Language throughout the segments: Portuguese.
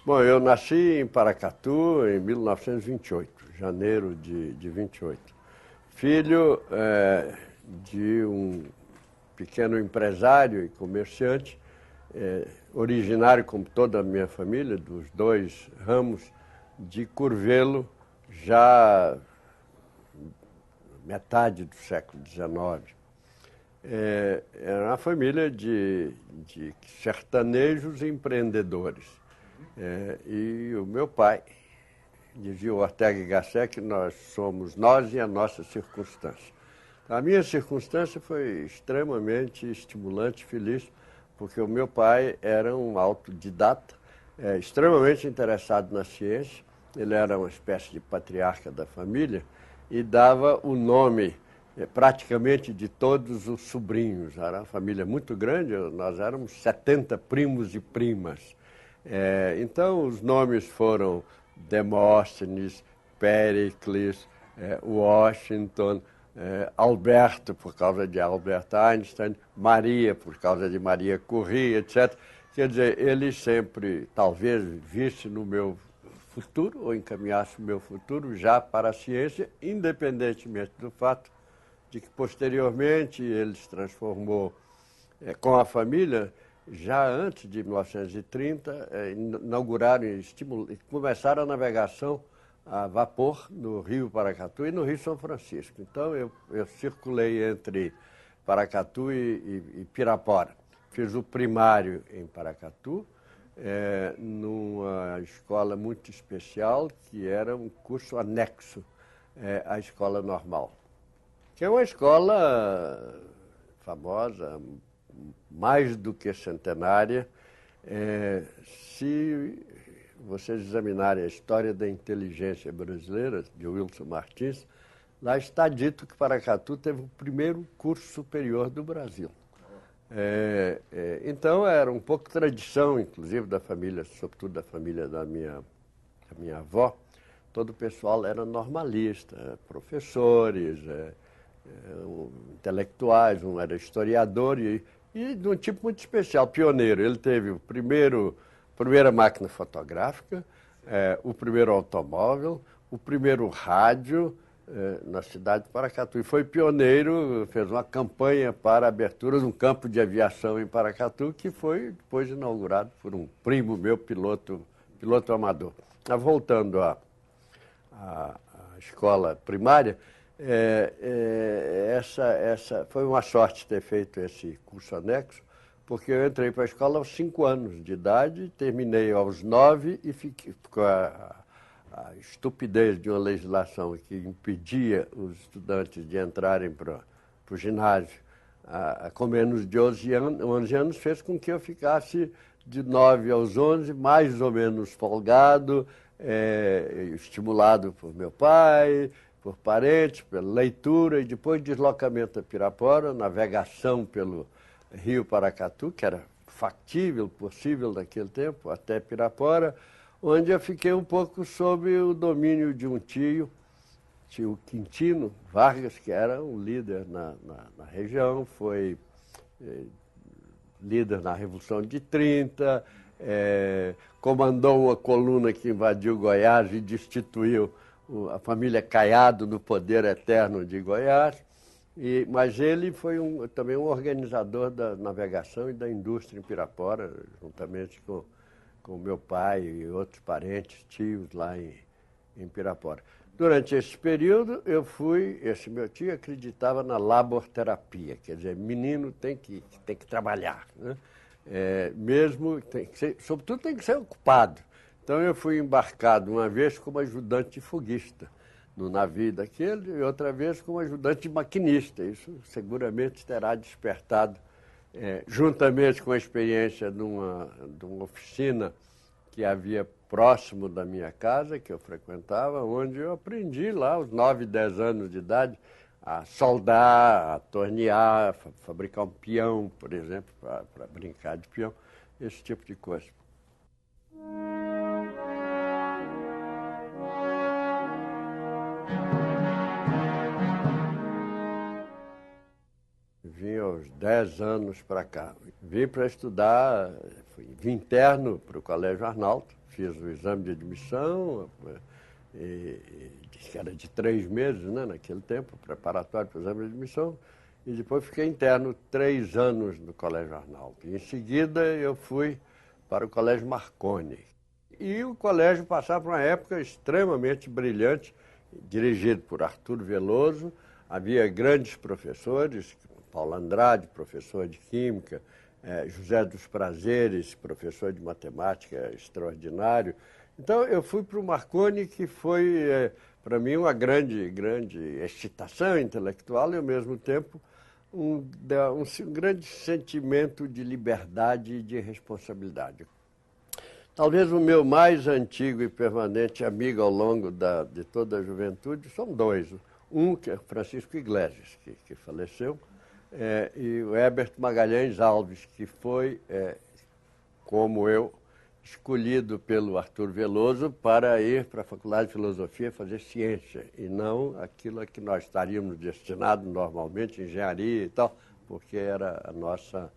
Bom, eu nasci em Paracatu em 1928, janeiro de 28. Filho de um pequeno empresário e comerciante, originário, como toda a minha família, dos dois ramos de Curvelo, já metade do século XIX. Era uma família de sertanejos e empreendedores. E o meu pai, dizia o Ortega y Gasset, que nós somos nós e a nossa circunstância. A minha circunstância foi extremamente estimulante, feliz, porque o meu pai era um autodidata, extremamente interessado na ciência. Ele era uma espécie de patriarca da família e dava o nome praticamente de todos os sobrinhos. Era uma família muito grande, nós éramos 70 primos e primas. Então, os nomes foram Demóstenes, Péricles, Washington, Alberto, por causa de Albert Einstein, Maria, por causa de Maria Curie, etc. Quer dizer, ele sempre, talvez, visse no meu futuro, ou encaminhasse o meu futuro já para a ciência, independentemente do fato de que, posteriormente, ele se transformou com a família. Já antes de 1930, inauguraram e começaram a navegação a vapor no Rio Paracatu e no Rio São Francisco. Então, eu circulei entre Paracatu e Pirapora. Fiz o primário em Paracatu, numa escola muito especial, que era um curso anexo à escola normal, que é uma escola famosa, mais do que centenária. Se vocês examinarem a história da inteligência brasileira, de Wilson Martins, lá está dito que Paracatu teve o primeiro curso superior do Brasil. Então, era um pouco tradição, inclusive, da família, sobretudo da família da minha avó. Todo o pessoal era normalista, professores, intelectuais, um era historiador e de um tipo muito especial, pioneiro. Ele teve a primeira máquina fotográfica, o primeiro automóvel, o primeiro rádio na cidade de Paracatu. E foi pioneiro, fez uma campanha para a abertura de um campo de aviação em Paracatu, que foi depois inaugurado por um primo meu, piloto amador. Mas voltando à escola primária, essa foi uma sorte ter feito esse curso anexo, porque eu entrei para a escola aos 5 anos de idade, terminei aos 9 e fiquei com a estupidez de uma legislação que impedia os estudantes de entrarem para o ginásio com menos de 11 anos, fez com que eu ficasse de 9 aos 11, mais ou menos folgado, estimulado por meu pai, por parentes, pela leitura, e depois deslocamento a Pirapora, navegação pelo Rio Paracatu, que era factível, possível naquele tempo, até Pirapora, onde eu fiquei um pouco sob o domínio de um tio Quintino Vargas, que era um líder na região, foi líder na Revolução de 30, comandou uma coluna que invadiu Goiás e destituiu a família Caiado no poder eterno de Goiás. Mas ele foi também um organizador da navegação e da indústria em Pirapora, juntamente com meu pai e outros parentes, tios lá em Pirapora. Durante esse período, esse meu tio acreditava na laborterapia, quer dizer, menino tem que trabalhar, né? Mesmo, sobretudo tem que ser ocupado. Então eu fui embarcado uma vez como ajudante de foguista no navio daquele e outra vez como ajudante de maquinista. Isso seguramente terá despertado, juntamente com a experiência de uma oficina que havia próximo da minha casa, que eu frequentava, onde eu aprendi lá, aos 9, 10 anos de idade, a soldar, a tornear, fabricar um peão, por exemplo, para brincar de peão, esse tipo de coisa. vim aos 10 anos para cá. Vim para estudar, vim interno para o Colégio Arnaldo, fiz o exame de admissão, que era de 3 meses, né, naquele tempo, preparatório para o exame de admissão, e depois fiquei interno 3 anos no Colégio Arnaldo. E em seguida eu fui para o Colégio Marconi. E o colégio passava por uma época extremamente brilhante, dirigido por Arthur Veloso. Havia grandes professores, Paulo Andrade, professor de Química, José dos Prazeres, professor de Matemática extraordinário. Então, eu fui para o Marconi, que foi, para mim, uma grande excitação intelectual e, ao mesmo tempo, um grande sentimento de liberdade e de responsabilidade. Talvez o meu mais antigo e permanente amigo ao longo de toda a juventude são dois. Um, que é Francisco Iglesias, que faleceu, e o Herbert Magalhães Alves, que foi, como eu, escolhido pelo Arthur Veloso para ir para a Faculdade de Filosofia fazer ciência, e não aquilo a que nós estaríamos destinados normalmente, engenharia e tal, porque era nosso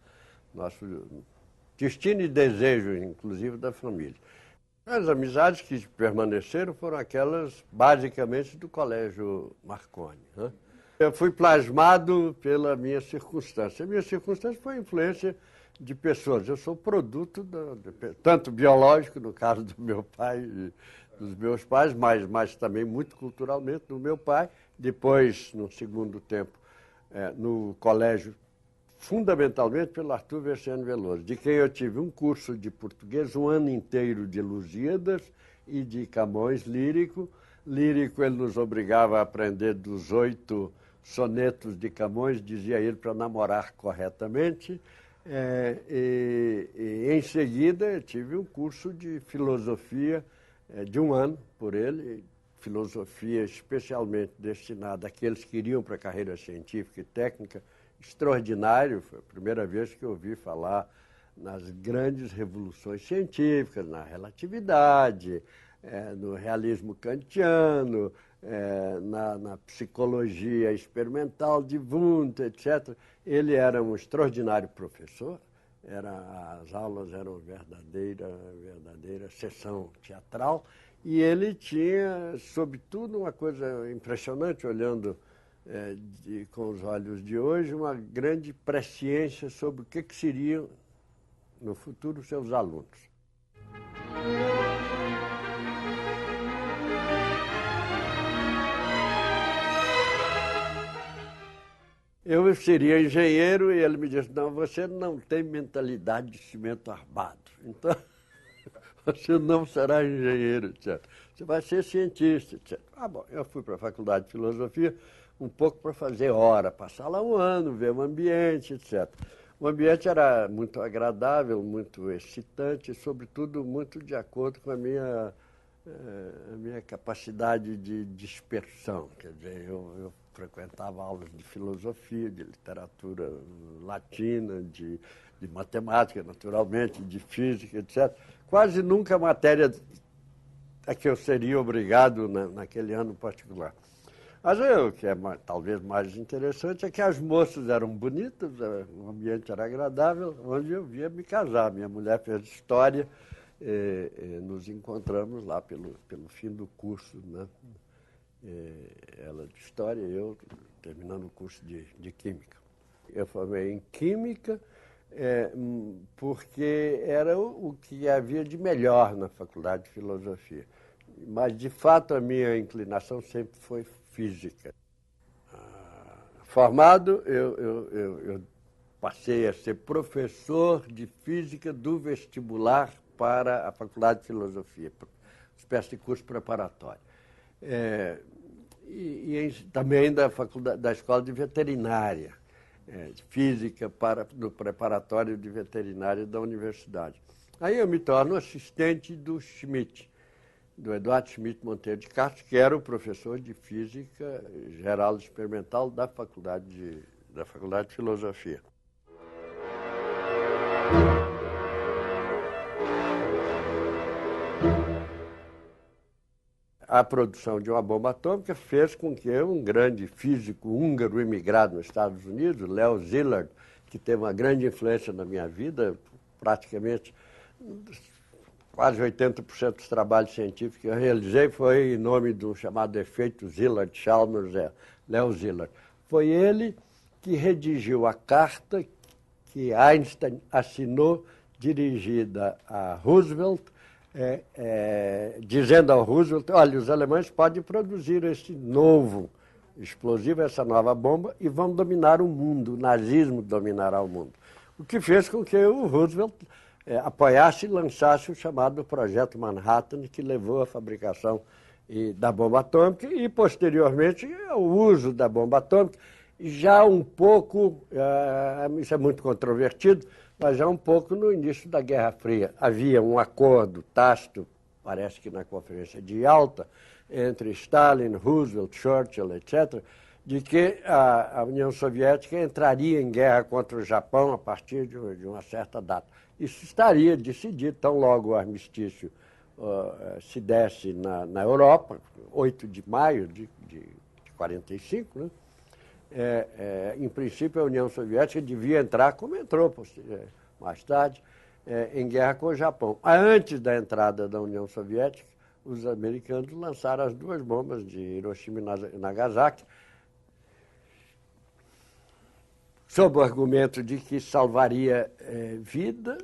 destino e desejo, inclusive, da família. As amizades que permaneceram foram aquelas, basicamente, do Colégio Marconi, né? Eu fui plasmado pela minha circunstância. A minha circunstância foi a influência de pessoas. Eu sou produto, tanto biológico, no caso do meu pai e dos meus pais, mas também muito culturalmente do meu pai. Depois, no segundo tempo, no colégio, fundamentalmente pelo Arthur Verciano Veloso, de quem eu tive um curso de português, um ano inteiro de Lusíadas e de Camões lírico. Lírico ele nos obrigava a aprender dos 8 sonetos de Camões, dizia ele, para namorar corretamente. Em seguida, eu tive um curso de filosofia de um ano por ele, filosofia especialmente destinada àqueles que iriam para a carreira científica e técnica, extraordinário. Foi a primeira vez que eu ouvi falar nas grandes revoluções científicas, na relatividade, no realismo kantiano, na psicologia experimental de Wundt, etc. Ele era um extraordinário professor, as aulas eram verdadeira sessão teatral, e ele tinha, sobretudo, uma coisa impressionante, olhando com os olhos de hoje, uma grande presciência sobre o que seriam, no futuro, seus alunos. Eu seria engenheiro e ele me disse, não, você não tem mentalidade de cimento armado, então você não será engenheiro, etc. Você vai ser cientista, etc. Bom, eu fui para a Faculdade de Filosofia um pouco para fazer hora, passar lá um ano, ver o ambiente, etc. O ambiente era muito agradável, muito excitante, e, sobretudo, muito de acordo com a minha capacidade de dispersão. Quer dizer, eu frequentava aulas de filosofia, de literatura latina, de matemática, naturalmente, de física, etc. Quase nunca a matéria a que eu seria obrigado naquele ano particular. Mas o que é talvez mais interessante é que as moças eram bonitas, o ambiente era agradável, onde eu via me casar. Minha mulher fez história, nos encontramos lá pelo fim do curso, né? Ela de história e eu terminando o curso de química. Eu formei em química porque era o que havia de melhor na Faculdade de Filosofia. Mas, de fato, a minha inclinação sempre foi física. Formado, eu passei a ser professor de física do vestibular para a Faculdade de Filosofia, espécie de curso preparatório. Também da Escola de Veterinária, de Física no preparatório de veterinária da universidade. Aí eu me torno assistente do Schmidt, do Eduardo Schmidt Monteiro de Castro, que era o professor de Física Geral Experimental da Faculdade de Filosofia. a produção de uma bomba atômica fez com que um grande físico húngaro imigrado nos Estados Unidos, Leo Szilard, que teve uma grande influência na minha vida, praticamente quase 80% dos trabalhos científicos que eu realizei foi em nome do chamado efeito Szilard-Chalmers, Leo Szilard. Foi ele que redigiu a carta que Einstein assinou, dirigida a Roosevelt, dizendo ao Roosevelt, olha, os alemães podem produzir esse novo explosivo, essa nova bomba, e vão dominar o mundo, o nazismo dominará o mundo. O que fez com que o Roosevelt apoiasse e lançasse o chamado Projeto Manhattan, que levou à fabricação da bomba atômica e, posteriormente, ao uso da bomba atômica, já um pouco, isso é muito controvertido, mas já um pouco no início da Guerra Fria. Havia um acordo tácito, parece que na Conferência de Yalta, entre Stalin, Roosevelt, Churchill, etc., de que a União Soviética entraria em guerra contra o Japão a partir de uma certa data. Isso estaria decidido, tão logo o armistício se desse na Europa, 8 de maio de 1945, né? Em princípio, a União Soviética devia entrar, como entrou mais tarde, em guerra com o Japão. Antes da entrada da União Soviética, os americanos lançaram as 2 bombas de Hiroshima e Nagasaki, sob o argumento de que salvaria vidas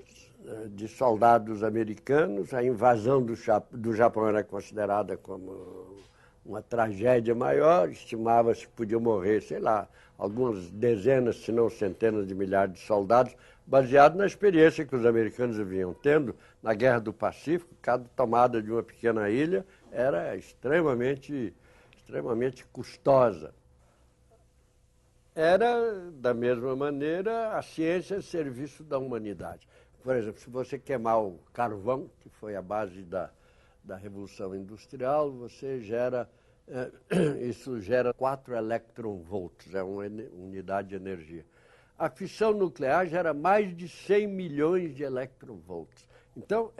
de soldados americanos. A invasão do Japão era considerada como uma tragédia maior, estimava-se que podiam morrer, sei lá, algumas dezenas, se não centenas de milhares de soldados, baseado na experiência que os americanos vinham tendo na Guerra do Pacífico. Cada tomada de uma pequena ilha era extremamente custosa. Era, da mesma maneira, a ciência a serviço da humanidade. Por exemplo, se você queimar o carvão, que foi a base da Revolução Industrial, isso gera 4 electronvolts, é uma unidade de energia. A fissão nuclear gera mais de 100 milhões de electronvolts. Então,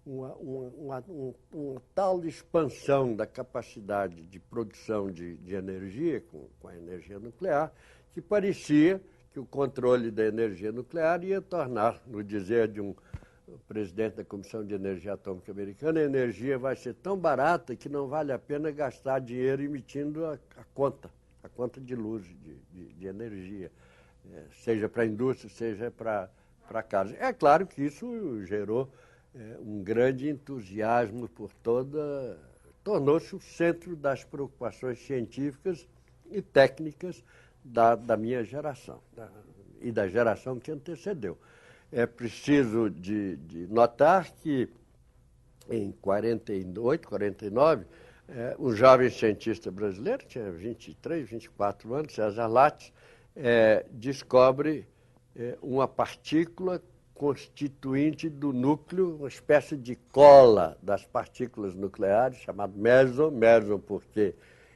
uma tal expansão da capacidade de produção de energia com a energia nuclear, que parecia que o controle da energia nuclear ia tornar, no dizer de um presidente da Comissão de Energia Atômica Americana, a energia vai ser tão barata que não vale a pena gastar dinheiro emitindo a conta de luz, de energia, seja para a indústria, seja para casa. É claro que isso gerou um grande entusiasmo tornou-se o centro das preocupações científicas e técnicas da minha geração e da geração que antecedeu. É preciso de notar que em 48, 49, um jovem cientista brasileiro, tinha 23, 24 anos, César Lattes, descobre uma partícula constituinte do núcleo, uma espécie de cola das partículas nucleares, chamado meson porque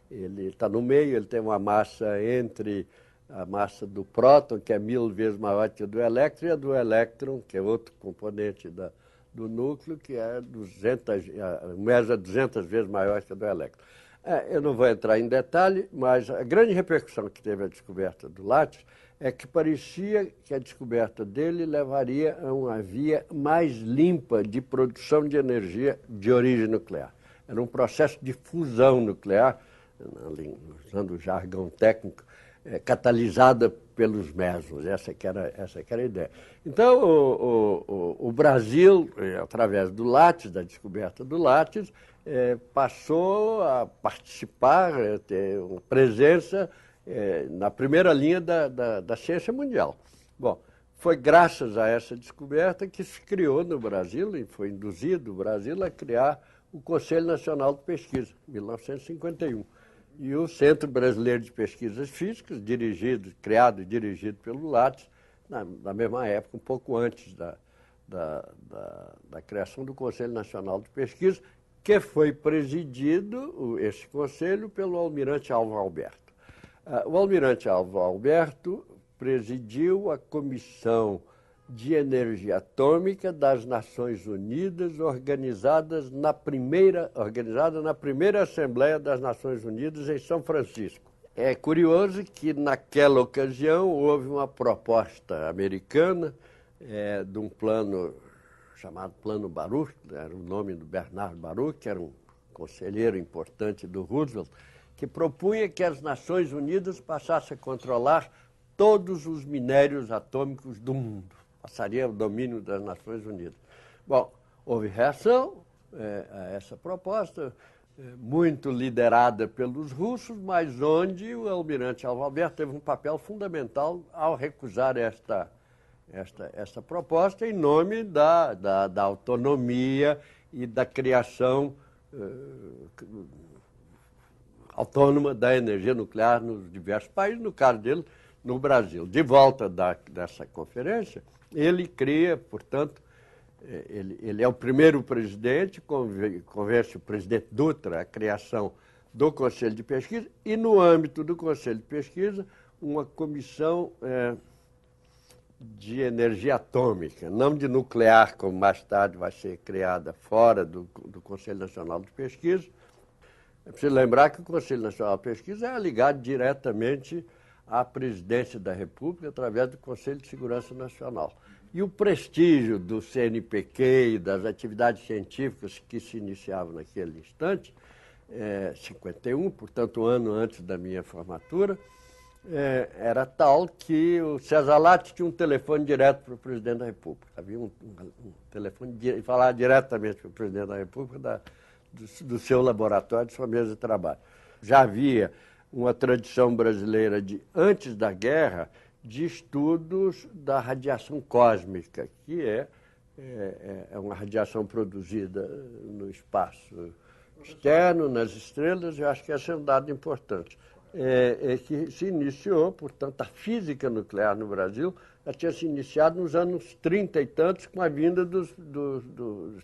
ele está no meio, ele tem uma massa entre a massa do próton, que é 1000 vezes maior que a do elétron, e a do elétron, que é outro componente do núcleo, que é 200, o meson é 200 vezes maior que a do elétron. Eu não vou entrar em detalhe, mas a grande repercussão que teve a descoberta do Lattes é que parecia que a descoberta dele levaria a uma via mais limpa de produção de energia de origem nuclear. Era um processo de fusão nuclear, usando o jargão técnico, catalisada pelos mesons. Essa que era a ideia. Então, o Brasil, através do Lattes, da descoberta do Lattes, passou a participar, ter uma presença na primeira linha da ciência mundial. Bom, foi graças a essa descoberta que se criou no Brasil, e foi induzido o Brasil a criar o Conselho Nacional de Pesquisa, em 1951. E o Centro Brasileiro de Pesquisas Físicas, criado e dirigido pelo Lattes, na mesma época, um pouco antes da criação do Conselho Nacional de Pesquisa, que foi presidido, esse conselho, pelo almirante Alvo Alberto. O almirante Alvo Alberto presidiu a Comissão de Energia Atômica das Nações Unidas, organizada na primeira Assembleia das Nações Unidas em São Francisco. É curioso que, naquela ocasião, houve uma proposta americana de um plano chamado Plano Baruch, era o nome do Bernard Baruch, que era um conselheiro importante do Roosevelt, que propunha que as Nações Unidas passassem a controlar todos os minérios atômicos do mundo. Passaria o domínio das Nações Unidas. Bom, houve reação a essa proposta, muito liderada pelos russos, mas onde o almirante Alva Alberto teve um papel fundamental ao recusar esta proposta em nome da autonomia e da criação autônoma da energia nuclear nos diversos países, no caso dele, no Brasil. De volta dessa conferência, ele cria, portanto, ele é o primeiro presidente, convence o presidente Dutra a criação do Conselho de Pesquisa e, no âmbito do Conselho de Pesquisa, uma comissão de energia atômica, não de nuclear, como mais tarde vai ser criada fora do Conselho Nacional de Pesquisa. É preciso lembrar que o Conselho Nacional de Pesquisa é ligado diretamente à presidência da República através do Conselho de Segurança Nacional. E o prestígio do CNPq e das atividades científicas que se iniciavam naquele instante, 51, portanto, um ano antes da minha formatura, era tal que o César Lattes tinha um telefone direto para o presidente da República. Havia um telefone e falava diretamente para o presidente da República do seu laboratório, de sua mesa de trabalho. Já havia uma tradição brasileira antes da guerra, de estudos da radiação cósmica, que é uma radiação produzida no espaço externo, nas estrelas. Eu acho que esse é um dado importante. Que se iniciou, portanto, a física nuclear no Brasil já tinha se iniciado nos anos 30 e tantos, com a vinda dos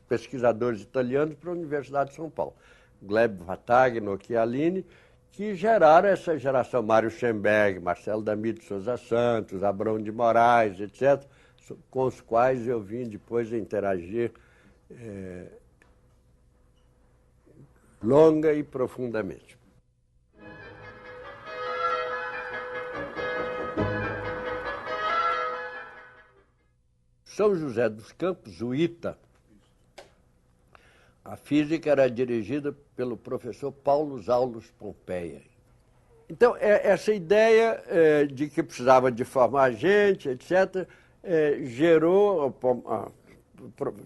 pesquisadores italianos para a Universidade de São Paulo. Gleb Vatagno, Chialini, que geraram essa geração, Mário Schemberg, Marcelo Damir de Souza Santos, Abrão de Moraes, etc., com os quais eu vim depois interagir longa e profundamente. São José dos Campos, o ITA, a física era dirigida pelo professor Paulo Zaulus Pompeia. Então, essa ideia de que precisava de formar gente, etc.,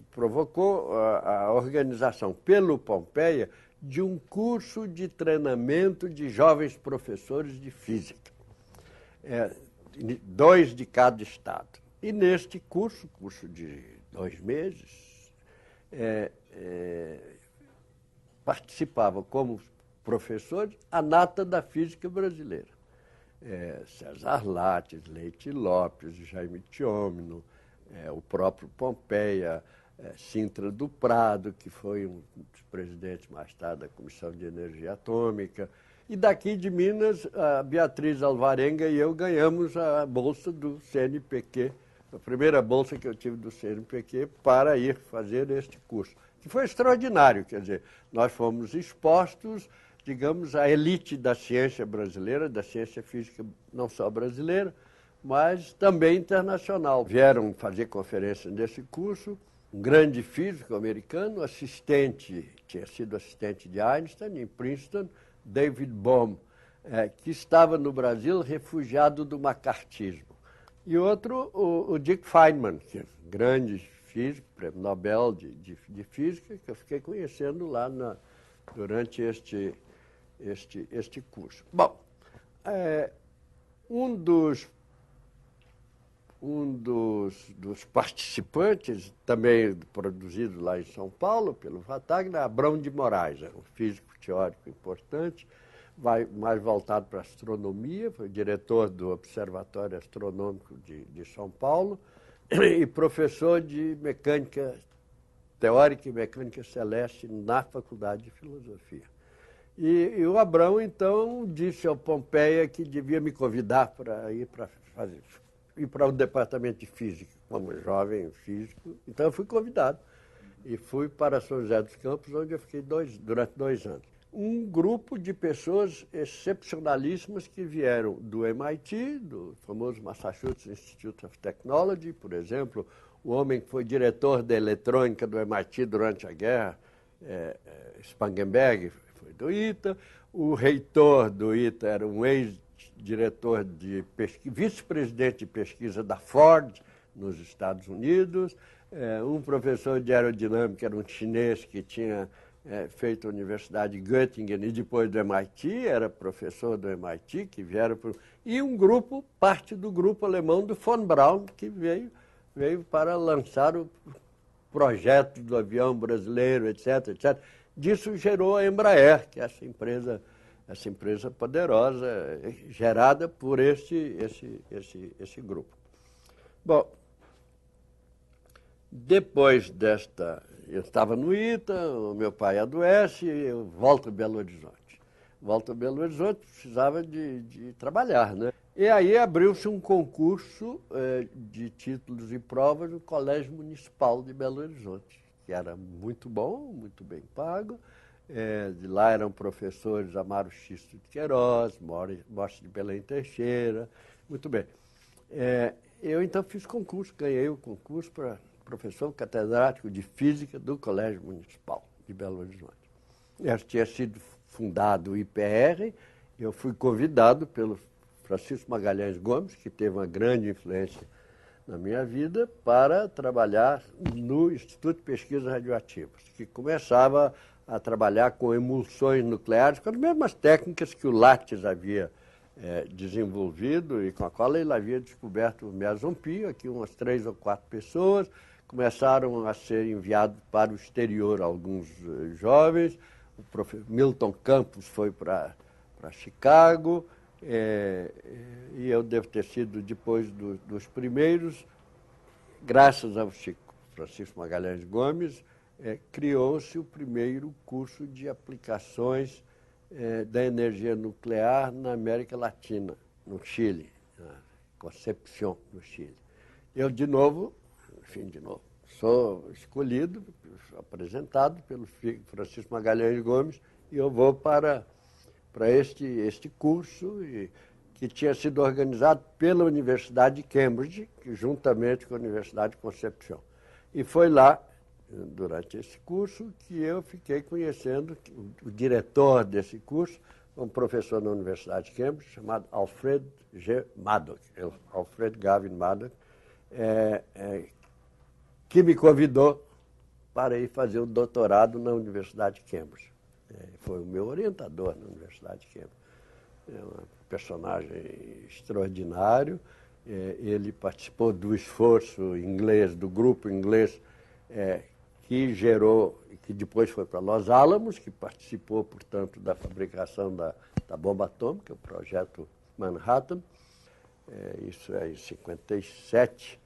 provocou a organização pelo Pompeia de um curso de treinamento de jovens professores de física, 2 de cada estado. E neste curso de 2 meses, participava como professores a nata da física brasileira. César Lattes, Leite Lopes, Jaime Thiomino, o próprio Pompeia, Sintra do Prado, que foi um dos presidentes mais tarde da Comissão de Energia Atômica. E daqui de Minas, a Beatriz Alvarenga e eu ganhamos a bolsa do CNPq, a primeira bolsa que eu tive do CNPq para ir fazer este curso, que foi extraordinário. Quer dizer, nós fomos expostos, digamos, à elite da ciência brasileira, da ciência física não só brasileira, mas também internacional. Vieram fazer conferência nesse curso um grande físico americano, tinha sido assistente de Einstein em Princeton, David Bohm, que estava no Brasil refugiado do macartismo. E outro, o Dick Feynman, que é um grande físico, prêmio Nobel de Física, que eu fiquei conhecendo lá durante este curso. Bom, um dos participantes, também produzido lá em São Paulo, pelo Vatagno, Abrão de Moraes, um físico teórico importante, mais voltado para a astronomia, foi diretor do Observatório Astronômico de São Paulo e professor de mecânica teórica e mecânica celeste na Faculdade de Filosofia. E o Abrão, então, disse ao Pompeia que devia me convidar para ir para fazer. ir para o departamento de física, como jovem físico. Então eu fui convidado e fui para São José dos Campos, onde eu fiquei durante 2 anos. Um grupo de pessoas excepcionalíssimas que vieram do MIT, do famoso Massachusetts Institute of Technology, por exemplo, o homem que foi diretor da eletrônica do MIT durante a guerra, Spangenberg, foi do ITA, o reitor do ITA era um ex-diretor de pesquisa, vice-presidente de pesquisa da Ford, nos Estados Unidos, um professor de aerodinâmica era um chinês que tinha feito a Universidade de Göttingen e depois do MIT, era professor do MIT, que vieram e um grupo, parte do grupo alemão do von Braun, que veio para lançar o projeto do avião brasileiro, etc, etc. Disso gerou a Embraer, que é essa empresa poderosa, gerada por esse grupo. Bom, depois eu estava no ITA, o meu pai adoece, eu volto a Belo Horizonte. Volto a Belo Horizonte, precisava de trabalhar, né? E aí abriu-se um concurso de títulos e provas no Colégio Municipal de Belo Horizonte, que era muito bom, muito bem pago. De lá eram professores Amaro Xisto de Queiroz, Morte de Belém Teixeira, muito bem. Eu então fiz concurso, ganhei o concurso para professor catedrático de Física do Colégio Municipal de Belo Horizonte. Tinha sido fundado o IPR, eu fui convidado pelo Francisco Magalhães Gomes, que teve uma grande influência na minha vida, para trabalhar no Instituto de Pesquisas Radioativas, que começava a trabalhar com emulsões nucleares, com as mesmas técnicas que o Lattes havia desenvolvido e com a qual ele havia descoberto o mesompio, aqui umas 3 ou 4 pessoas, começaram a ser enviados para o exterior alguns jovens, o professor Milton Campos foi para Chicago, e eu devo ter sido depois dos primeiros, graças ao Francisco Magalhães Gomes, criou-se o primeiro curso de aplicações da energia nuclear na América Latina, no Chile, na Concepción, no Chile. Eu, de novo, sou escolhido, apresentado pelo Francisco Magalhães Gomes, e eu vou para este curso, que tinha sido organizado pela Universidade de Cambridge, juntamente com a Universidade de Concepción. E foi lá, durante esse curso, que eu fiquei conhecendo o diretor desse curso, um professor na Universidade de Cambridge, chamado Alfred G. Maddock, Alfred Gavin Maddock, que me convidou para ir fazer o doutorado na Universidade de Cambridge. Foi o meu orientador na Universidade de Cambridge. É um personagem extraordinário. Ele participou do esforço inglês, do grupo inglês, que gerou, que depois foi para Los Alamos, que participou, portanto, da fabricação da bomba atômica, o projeto Manhattan. Isso é em 57.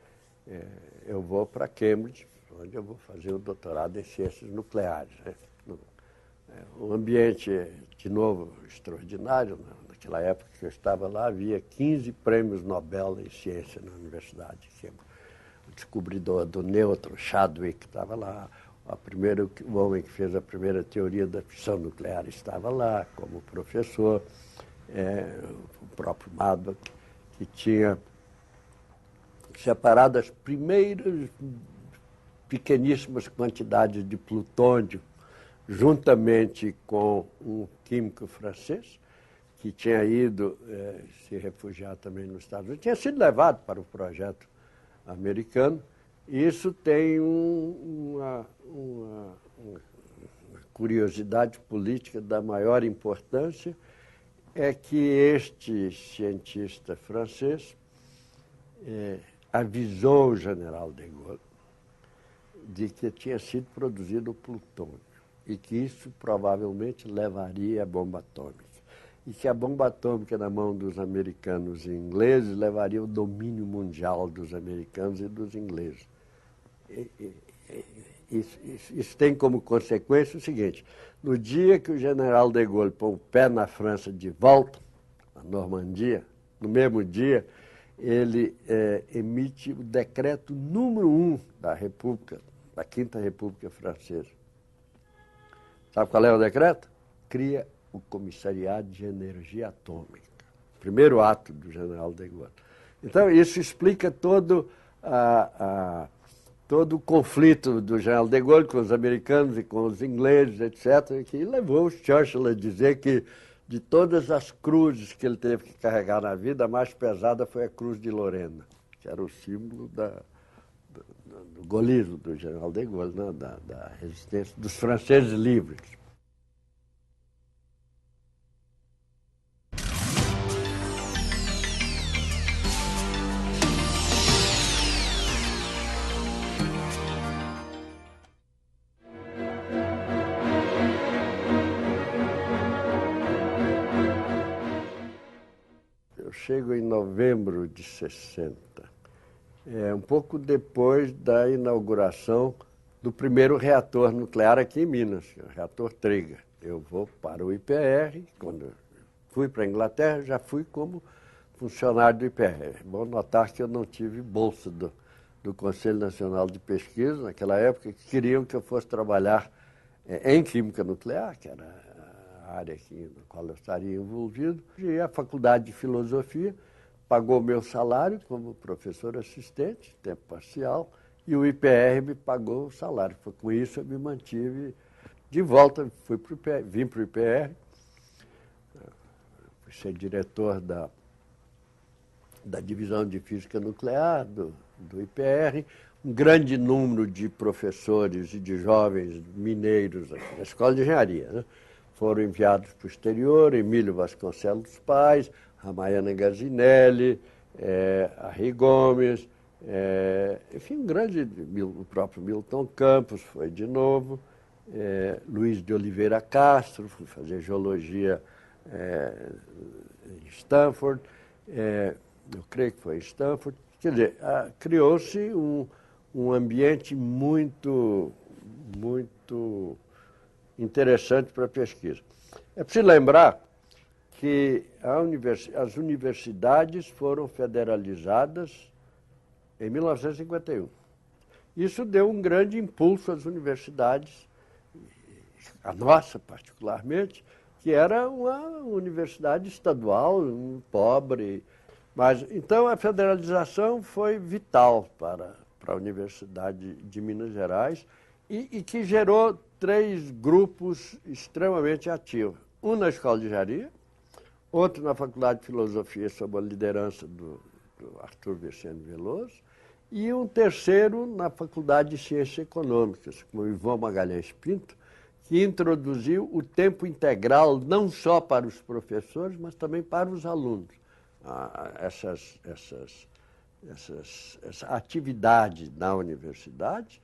Eu vou para Cambridge, onde eu vou fazer o doutorado em ciências nucleares. Né? Um ambiente, de novo, extraordinário. Naquela época que eu estava lá, havia 15 prêmios Nobel em ciência na Universidade de Cambridge. O descobridor do nêutron, Chadwick, estava lá. O homem que fez a primeira teoria da fissão nuclear estava lá, como professor. O próprio Maddock, que tinha separado as primeiras pequeníssimas quantidades de plutônio, juntamente com um químico francês, que tinha ido se refugiar também nos Estados Unidos, tinha sido levado para o projeto americano. Isso tem uma curiosidade política da maior importância, é que este cientista francês avisou o general de Gaulle de que tinha sido produzido o plutônio e que isso provavelmente levaria à bomba atômica. E que a bomba atômica na mão dos americanos e ingleses levaria ao domínio mundial dos americanos e dos ingleses. Isso tem como consequência o seguinte: no dia que o general de Gaulle põe o pé na França de volta, na Normandia, no mesmo dia, ele emite o decreto número 1 da República, da Quinta República Francesa. Sabe qual é o decreto? Cria o Comissariado de Energia Atômica. Primeiro ato do general de Gaulle. Então, isso explica todo o conflito do general de Gaulle com os americanos e com os ingleses, etc., que levou o Churchill a dizer que, de todas as cruzes que ele teve que carregar na vida, a mais pesada foi a Cruz de Lorena, que era o símbolo do gaullismo do general de Gaulle, né? da resistência dos franceses livres. Chego em novembro de 60, um pouco depois da inauguração do primeiro reator nuclear aqui em Minas, o reator Trega. Eu vou para o IPR, quando fui para a Inglaterra, já fui como funcionário do IPR. É bom notar que eu não tive bolsa do Conselho Nacional de Pesquisa, naquela época, que queriam que eu fosse trabalhar em química nuclear, que era área aqui na qual eu estaria envolvido, e a Faculdade de Filosofia pagou meu salário como professor assistente, tempo parcial, e o IPR me pagou o salário. Foi com isso eu me mantive de volta, vim para o IPR, fui ser diretor da Divisão de Física Nuclear do IPR, um grande número de professores e de jovens mineiros aqui na Escola de Engenharia, né? Foram enviados para o exterior, Emílio Vasconcelos Paz, Ramayana Gazinelli, Arri Gomes, enfim, o próprio Milton Campos foi de novo, Luiz de Oliveira Castro, fui fazer geologia em Stanford, eu creio que foi em Stanford. Quer dizer, criou-se um ambiente muito interessante para a pesquisa. É preciso lembrar que as universidades foram federalizadas em 1951. Isso deu um grande impulso às universidades, a nossa particularmente, que era uma universidade estadual, pobre. Mas, então, a federalização foi vital para a Universidade de Minas Gerais e que gerou 3 grupos extremamente ativos. Um na Escola de Engenharia, outro na Faculdade de Filosofia, sob a liderança do Arthur Vicente Veloso, e um terceiro na Faculdade de Ciências Econômicas, com o Ivon Magalhães Pinto, que introduziu o tempo integral não só para os professores, mas também para os alunos. Essa atividade na universidade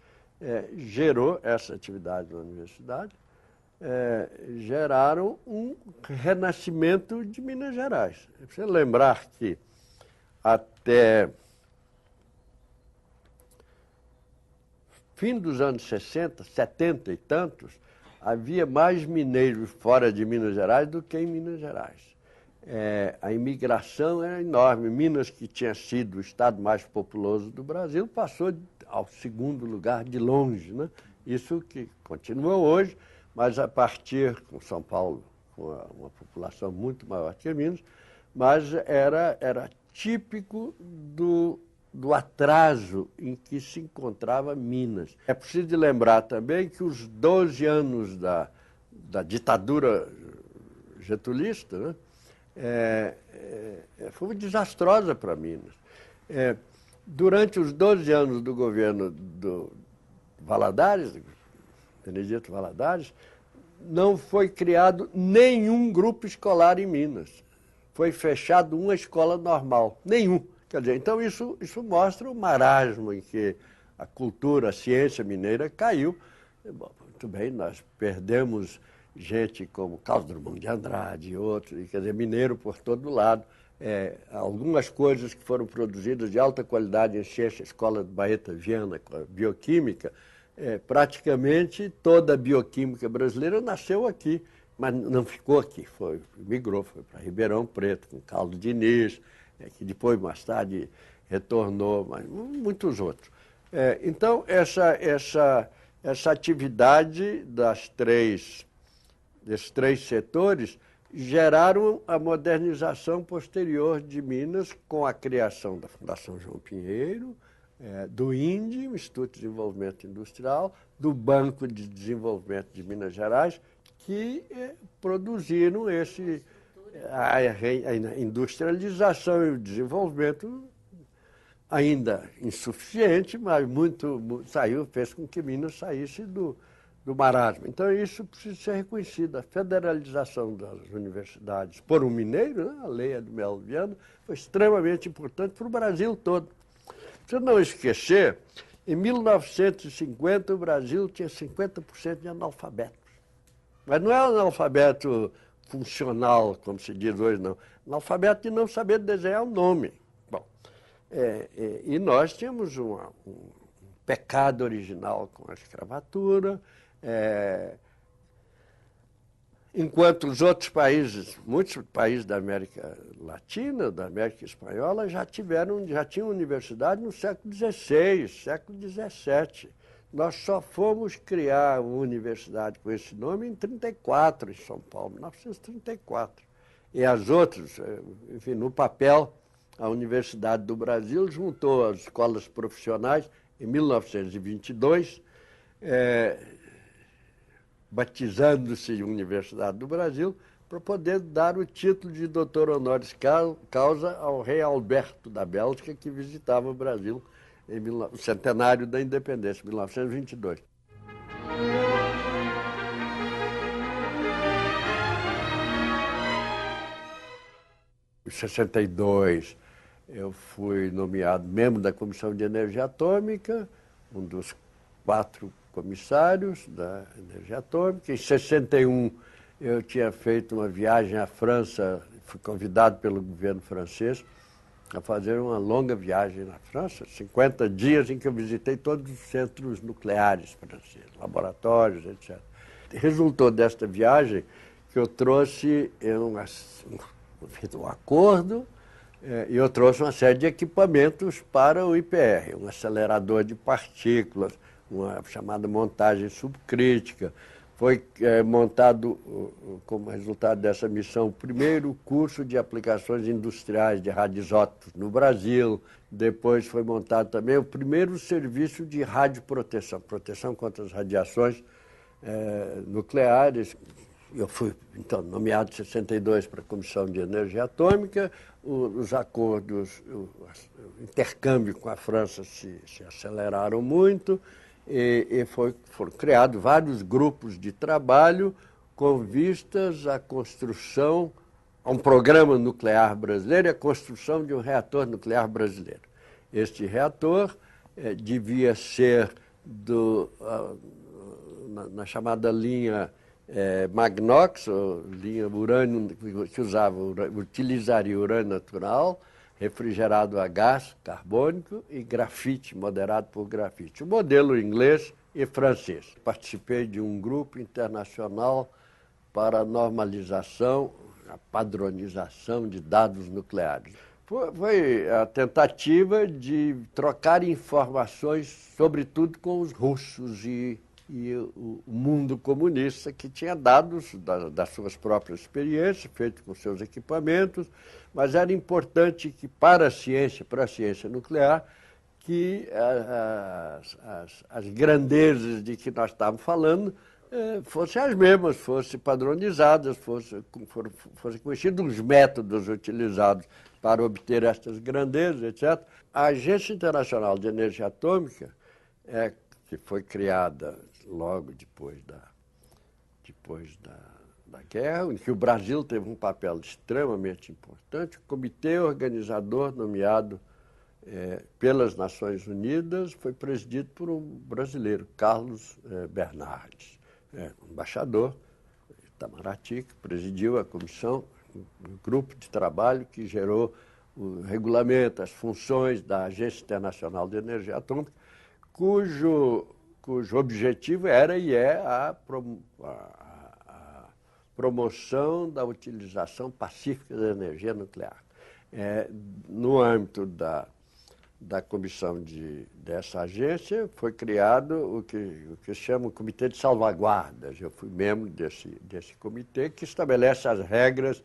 gerou essa atividade na universidade, geraram um renascimento de Minas Gerais. É preciso lembrar que até fim dos anos 60, 70 e tantos, havia mais mineiros fora de Minas Gerais do que em Minas Gerais. A imigração era enorme. Minas, que tinha sido o estado mais populoso do Brasil, passou ao segundo lugar de longe, né? Isso que continua hoje, mas a partir, com São Paulo, com uma população muito maior que Minas, mas era típico do atraso em que se encontrava Minas. É preciso lembrar também que os 12 anos da ditadura getulista, né, foi desastrosa para Minas. Durante os 12 anos do governo do Valadares, Benedito Valadares, não foi criado nenhum grupo escolar em Minas. Foi fechado uma escola normal, nenhum. Quer dizer, então isso mostra o marasmo em que a cultura, a ciência mineira caiu. Bom, muito bem, nós perdemos gente como Carlos Drummond de Andrade e outros, quer dizer, mineiro por todo lado. Algumas coisas que foram produzidas de alta qualidade em ciência, a Escola de Baeta Viana, bioquímica, praticamente toda a bioquímica brasileira nasceu aqui, mas não ficou aqui, migrou, foi para Ribeirão Preto, com Carlos Diniz, que depois, mais tarde, retornou, mas muitos outros. Então, essa atividade desses três setores geraram a modernização posterior de Minas com a criação da Fundação João Pinheiro, do INDE, o Instituto de Desenvolvimento Industrial, do Banco de Desenvolvimento de Minas Gerais, que produziram a industrialização e o desenvolvimento ainda insuficiente, mas fez com que Minas saísse do marasmo. Então, isso precisa ser reconhecido. A federalização das universidades por um mineiro, né, a Lei do Melo Viana, foi extremamente importante para o Brasil todo. Se não esquecer, em 1950 o Brasil tinha 50% de analfabetos. Mas não é analfabeto funcional, como se diz hoje, não. Analfabeto de não saber desenhar o nome. Bom, e nós tínhamos um pecado original com a escravatura, enquanto os outros países, muitos países da América Latina, da América Espanhola, já tinham universidade no século XVI, século XVII. Nós só fomos criar uma universidade com esse nome em 1934, em São Paulo, 1934. E as outras, enfim, no papel, a Universidade do Brasil juntou as escolas profissionais em 1922, batizando-se Universidade do Brasil, para poder dar o título de doutor honoris causa ao rei Alberto da Bélgica, que visitava o Brasil no centenário da independência, 1922. Em 62, eu fui nomeado membro da Comissão de Energia Atômica, um dos 4 comissários da energia atômica. Em 61, eu tinha feito uma viagem à França, fui convidado pelo governo francês a fazer uma longa viagem na França, 50 dias em que eu visitei todos os centros nucleares franceses, laboratórios, etc. Resultou desta viagem que eu trouxe um acordo e eu trouxe uma série de equipamentos para o IPR, um acelerador de partículas, uma chamada montagem subcrítica. Foi montado, como resultado dessa missão, o primeiro curso de aplicações industriais de radioisótopos no Brasil. Depois foi montado também o primeiro serviço de radioproteção, proteção contra as radiações nucleares. Eu fui, então, nomeado em 62 para a Comissão de Energia Atômica. Os acordos, o intercâmbio com a França se aceleraram muito. E foram criados vários grupos de trabalho com vistas à construção, a um programa nuclear brasileiro e a construção de um reator nuclear brasileiro. Este reator devia ser na chamada linha Magnox, ou linha urânio, que utilizaria urânio natural, refrigerado a gás carbônico e grafite, moderado por grafite. O modelo inglês e francês. Participei de um grupo internacional para a normalização, a padronização de dados nucleares. Foi a tentativa de trocar informações, sobretudo com os russos e o mundo comunista, que tinha dados das suas próprias experiências, feitos com seus equipamentos, mas era importante que, para a ciência nuclear, que as grandezas de que nós estávamos falando fossem as mesmas, fossem padronizadas, fossem conhecidos os métodos utilizados para obter estas grandezas, etc. A Agência Internacional de Energia Atômica, que foi criada logo depois da guerra, em que o Brasil teve um papel extremamente importante, o comitê organizador nomeado pelas Nações Unidas foi presidido por um brasileiro, Carlos Bernardes, embaixador Itamaraty, que presidiu a comissão, um grupo de trabalho que gerou o regulamento, as funções da Agência Internacional de Energia Atômica, cujo objetivo era e é a promoção da utilização pacífica da energia nuclear. No âmbito da comissão dessa agência, foi criado o que se chama o Comitê de Salvaguardas. Eu fui membro desse comitê que estabelece as regras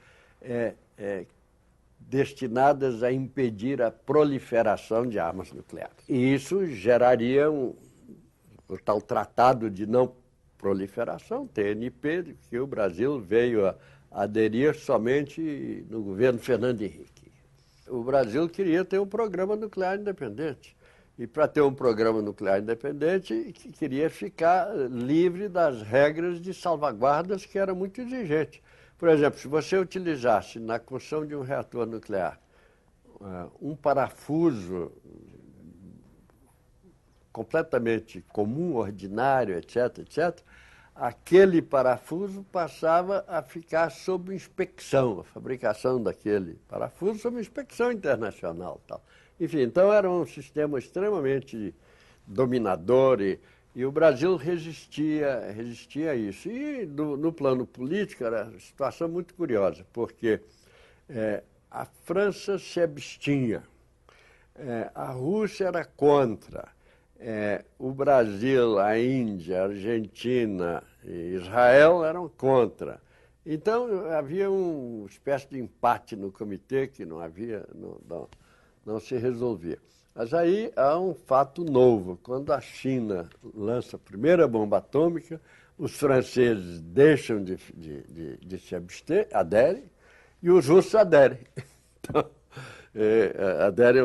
destinadas a impedir a proliferação de armas nucleares. E isso geraria o tal Tratado de Não Proliferação, TNP, que o Brasil veio a aderir somente no governo Fernando Henrique. O Brasil queria ter um programa nuclear independente. E para ter um programa nuclear independente, queria ficar livre das regras de salvaguardas que eram muito exigentes. Por exemplo, se você utilizasse na construção de um reator nuclear um parafuso completamente comum, ordinário, etc., etc., aquele parafuso passava a ficar sob inspeção, a fabricação daquele parafuso sob inspeção internacional. Tal. Enfim, então era um sistema extremamente dominador e o Brasil resistia a isso. E no plano político era uma situação muito curiosa, porque a França se abstinha, a Rússia era contra, o Brasil, a Índia, a Argentina e Israel eram contra. Então havia uma espécie de empate no comitê que não se resolvia. Mas aí há um fato novo. Quando a China lança a primeira bomba atômica, os franceses deixam de se abster, aderem, e os russos aderem. Então, aderem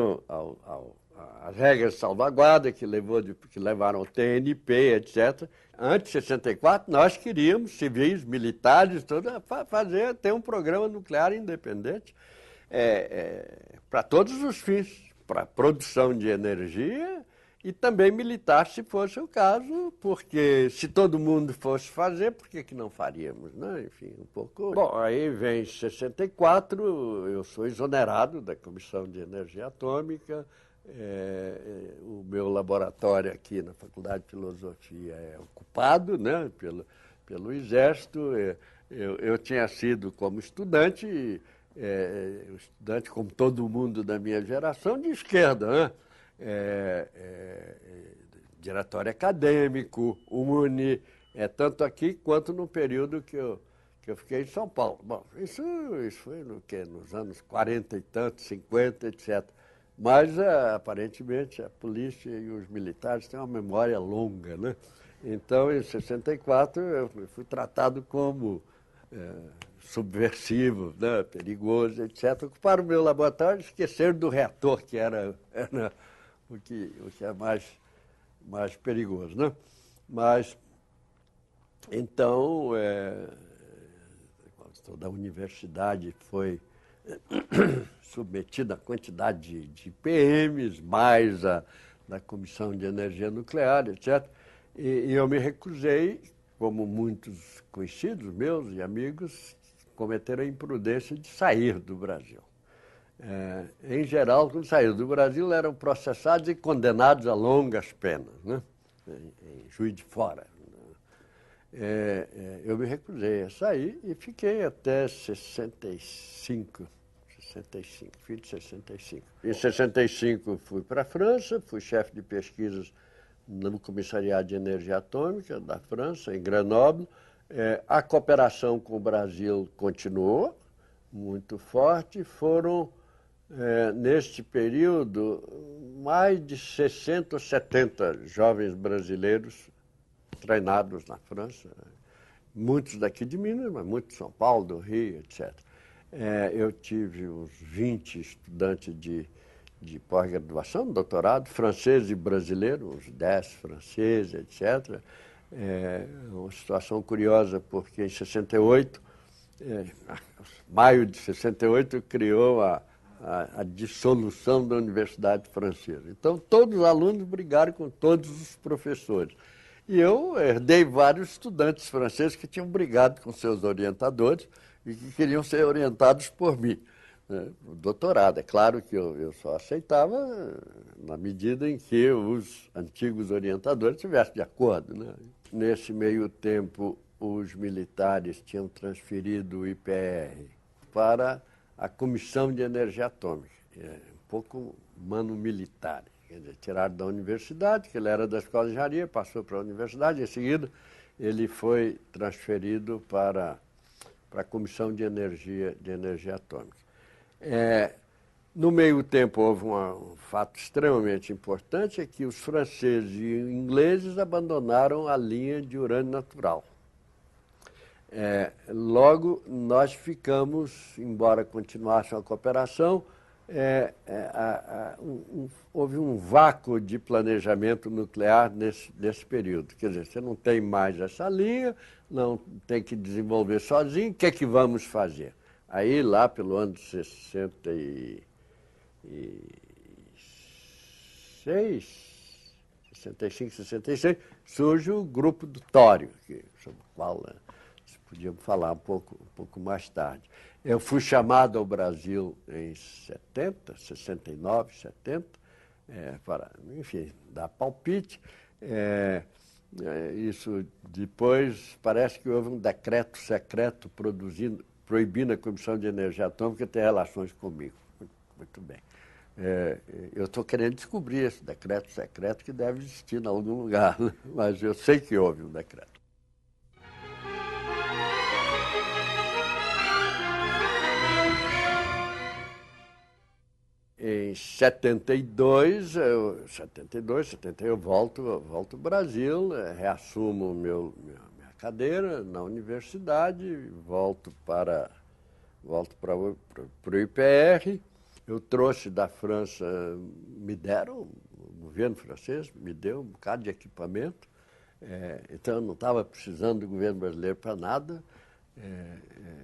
às regras de salvaguarda que levaram ao TNP, etc. Antes de 64, nós queríamos, civis, militares, ter um programa nuclear independente para todos os fins, para a produção de energia e também militar, se fosse o caso, porque se todo mundo fosse fazer, por que não faríamos, né? Enfim, um pouco... Bom, aí vem 64, eu sou exonerado da Comissão de Energia Atômica, o meu laboratório aqui na Faculdade de Filosofia é ocupado, né, pelo Exército. Eu tinha sido como estudante, como todo mundo da minha geração, de esquerda, né? Diretório acadêmico, UNE, tanto aqui quanto no período que eu fiquei em São Paulo. Bom, isso foi nos anos 40 e tanto, 50, etc. Mas, aparentemente, a polícia e os militares têm uma memória longa, né? Então, em 64, eu fui tratado como subversivo, né? Perigoso, etc. Ocuparam o meu laboratório e esqueceram do reator, que era o que é mais perigoso, né? Mas, então, toda a universidade foi submetida à quantidade de PMs, mais da Comissão de Energia Nuclear, etc. E eu me recusei, como muitos conhecidos meus e amigos, cometeram a imprudência de sair do Brasil. Em geral, quando saíram do Brasil, eram processados e condenados a longas penas, né? Em Juiz de Fora. Eu me recusei a sair e fiquei até 65, fim de 65. Em 65 fui para a França, fui chefe de pesquisas no Comissariado de Energia Atômica da França, em Grenoble. A cooperação com o Brasil continuou muito forte. Foram, neste período, mais de 60 ou 70 jovens brasileiros treinados na França, muitos daqui de Minas, mas muitos de São Paulo, do Rio, etc. Eu tive uns 20 estudantes de pós-graduação, doutorado, francês e brasileiro, uns 10 franceses, etc. Uma situação curiosa, porque em 68, maio de 68, criou a dissolução da Universidade Francesa. Então, todos os alunos brigaram com todos os professores. E eu herdei vários estudantes franceses que tinham brigado com seus orientadores e que queriam ser orientados por mim. O doutorado, é claro que eu só aceitava na medida em que os antigos orientadores estivessem de acordo, né? Nesse meio tempo, os militares tinham transferido o IPR para a Comissão de Energia Atômica, um pouco mano militar. Quer dizer, tiraram da universidade, que ele era da Escola de Engenharia, passou para a universidade, em seguida ele foi transferido para a Comissão de Energia Atômica. No meio tempo houve um fato extremamente importante, é que os franceses e ingleses abandonaram a linha de urânio natural. Logo, nós ficamos, embora continuasse a cooperação, houve um vácuo de planejamento nuclear nesse período. Quer dizer, você não tem mais essa linha, não tem que desenvolver sozinho, o que é que vamos fazer? Aí, lá pelo ano de 65, 66, surge o grupo do tório, sobre o qual podíamos falar um pouco mais tarde. Eu fui chamado ao Brasil em 69, 70, para, enfim, dar palpite. Isso depois, parece que houve um decreto secreto proibindo a Comissão de Energia Atômica ter relações comigo. Muito bem. Eu estou querendo descobrir esse decreto secreto que deve existir em algum lugar, né? Mas eu sei que houve um decreto. Em 72, 71, eu volto ao Brasil, reassumo minha cadeira na universidade, volto para o IPR. Eu trouxe da França, o governo francês me deu um bocado de equipamento, então eu não estava precisando do governo brasileiro para nada.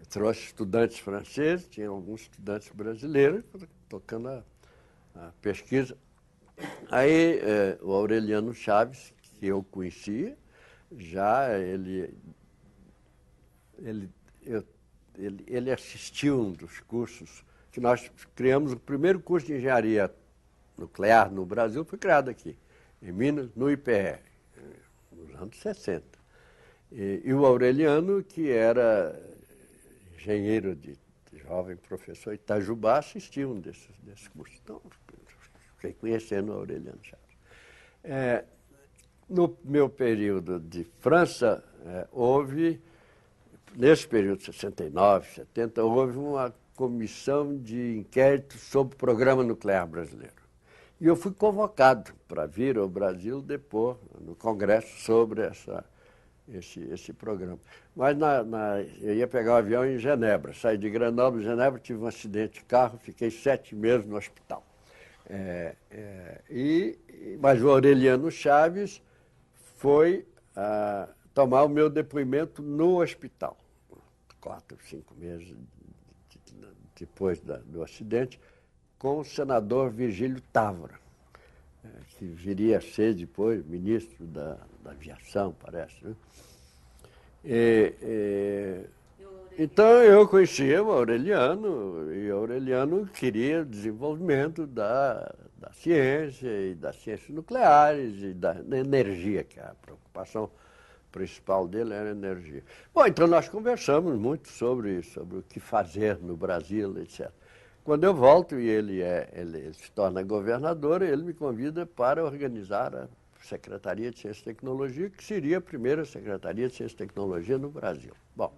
Trouxe estudantes franceses, tinha alguns estudantes brasileiros, tocando a pesquisa. Aí o Aureliano Chaves, que eu conhecia, já ele assistiu um dos cursos que nós criamos. O primeiro curso de engenharia nuclear no Brasil foi criado aqui, em Minas, no IPR, nos anos 60. E o Aureliano, que era engenheiro de jovem professor Itajubá, assistiu um desses cursos. Então, fiquei conhecendo o Aureliano Chaves. No meu período de França, nesse período de 69, 70, houve uma comissão de inquérito sobre o programa nuclear brasileiro. E eu fui convocado para vir ao Brasil depor no Congresso sobre esse programa. Mas eu ia pegar um avião em Genebra, saí de Grenoble, Genebra, tive um acidente de carro, fiquei 7 meses no hospital. Mas o Aureliano Chaves foi tomar o meu depoimento no hospital, 4, 5 meses depois do acidente, com o senador Virgílio Távora, que viria a ser depois ministro da aviação, parece, né? Então eu conhecia o Aureliano, e o Aureliano queria desenvolvimento da ciência e das ciências nucleares e da energia, que a preocupação principal dele era a energia. Bom, então nós conversamos muito sobre o que fazer no Brasil, etc. Quando eu volto e ele se torna governador, ele me convida para organizar a Secretaria de Ciência e Tecnologia, que seria a primeira Secretaria de Ciência e Tecnologia no Brasil. Bom,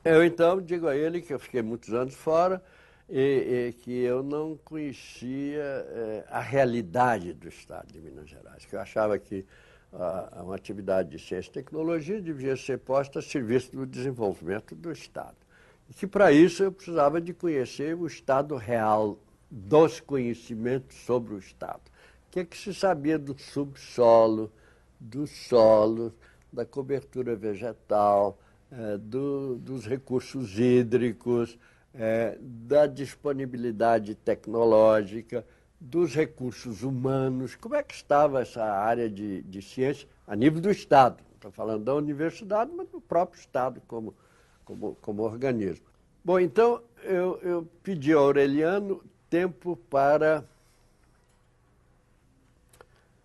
eu então digo a ele que eu fiquei muitos anos fora e que eu não conhecia a realidade do Estado de Minas Gerais, que eu achava que uma atividade de ciência e tecnologia devia ser posta a serviço do desenvolvimento do Estado. E que para isso eu precisava de conhecer o estado real dos conhecimentos sobre o Estado. O que se sabia do subsolo, do solo, da cobertura vegetal, dos recursos hídricos, da disponibilidade tecnológica, dos recursos humanos. Como é que estava essa área de ciência a nível do Estado? Não estou falando da universidade, mas do próprio Estado como organismo. Bom, então eu pedi ao Aureliano tempo para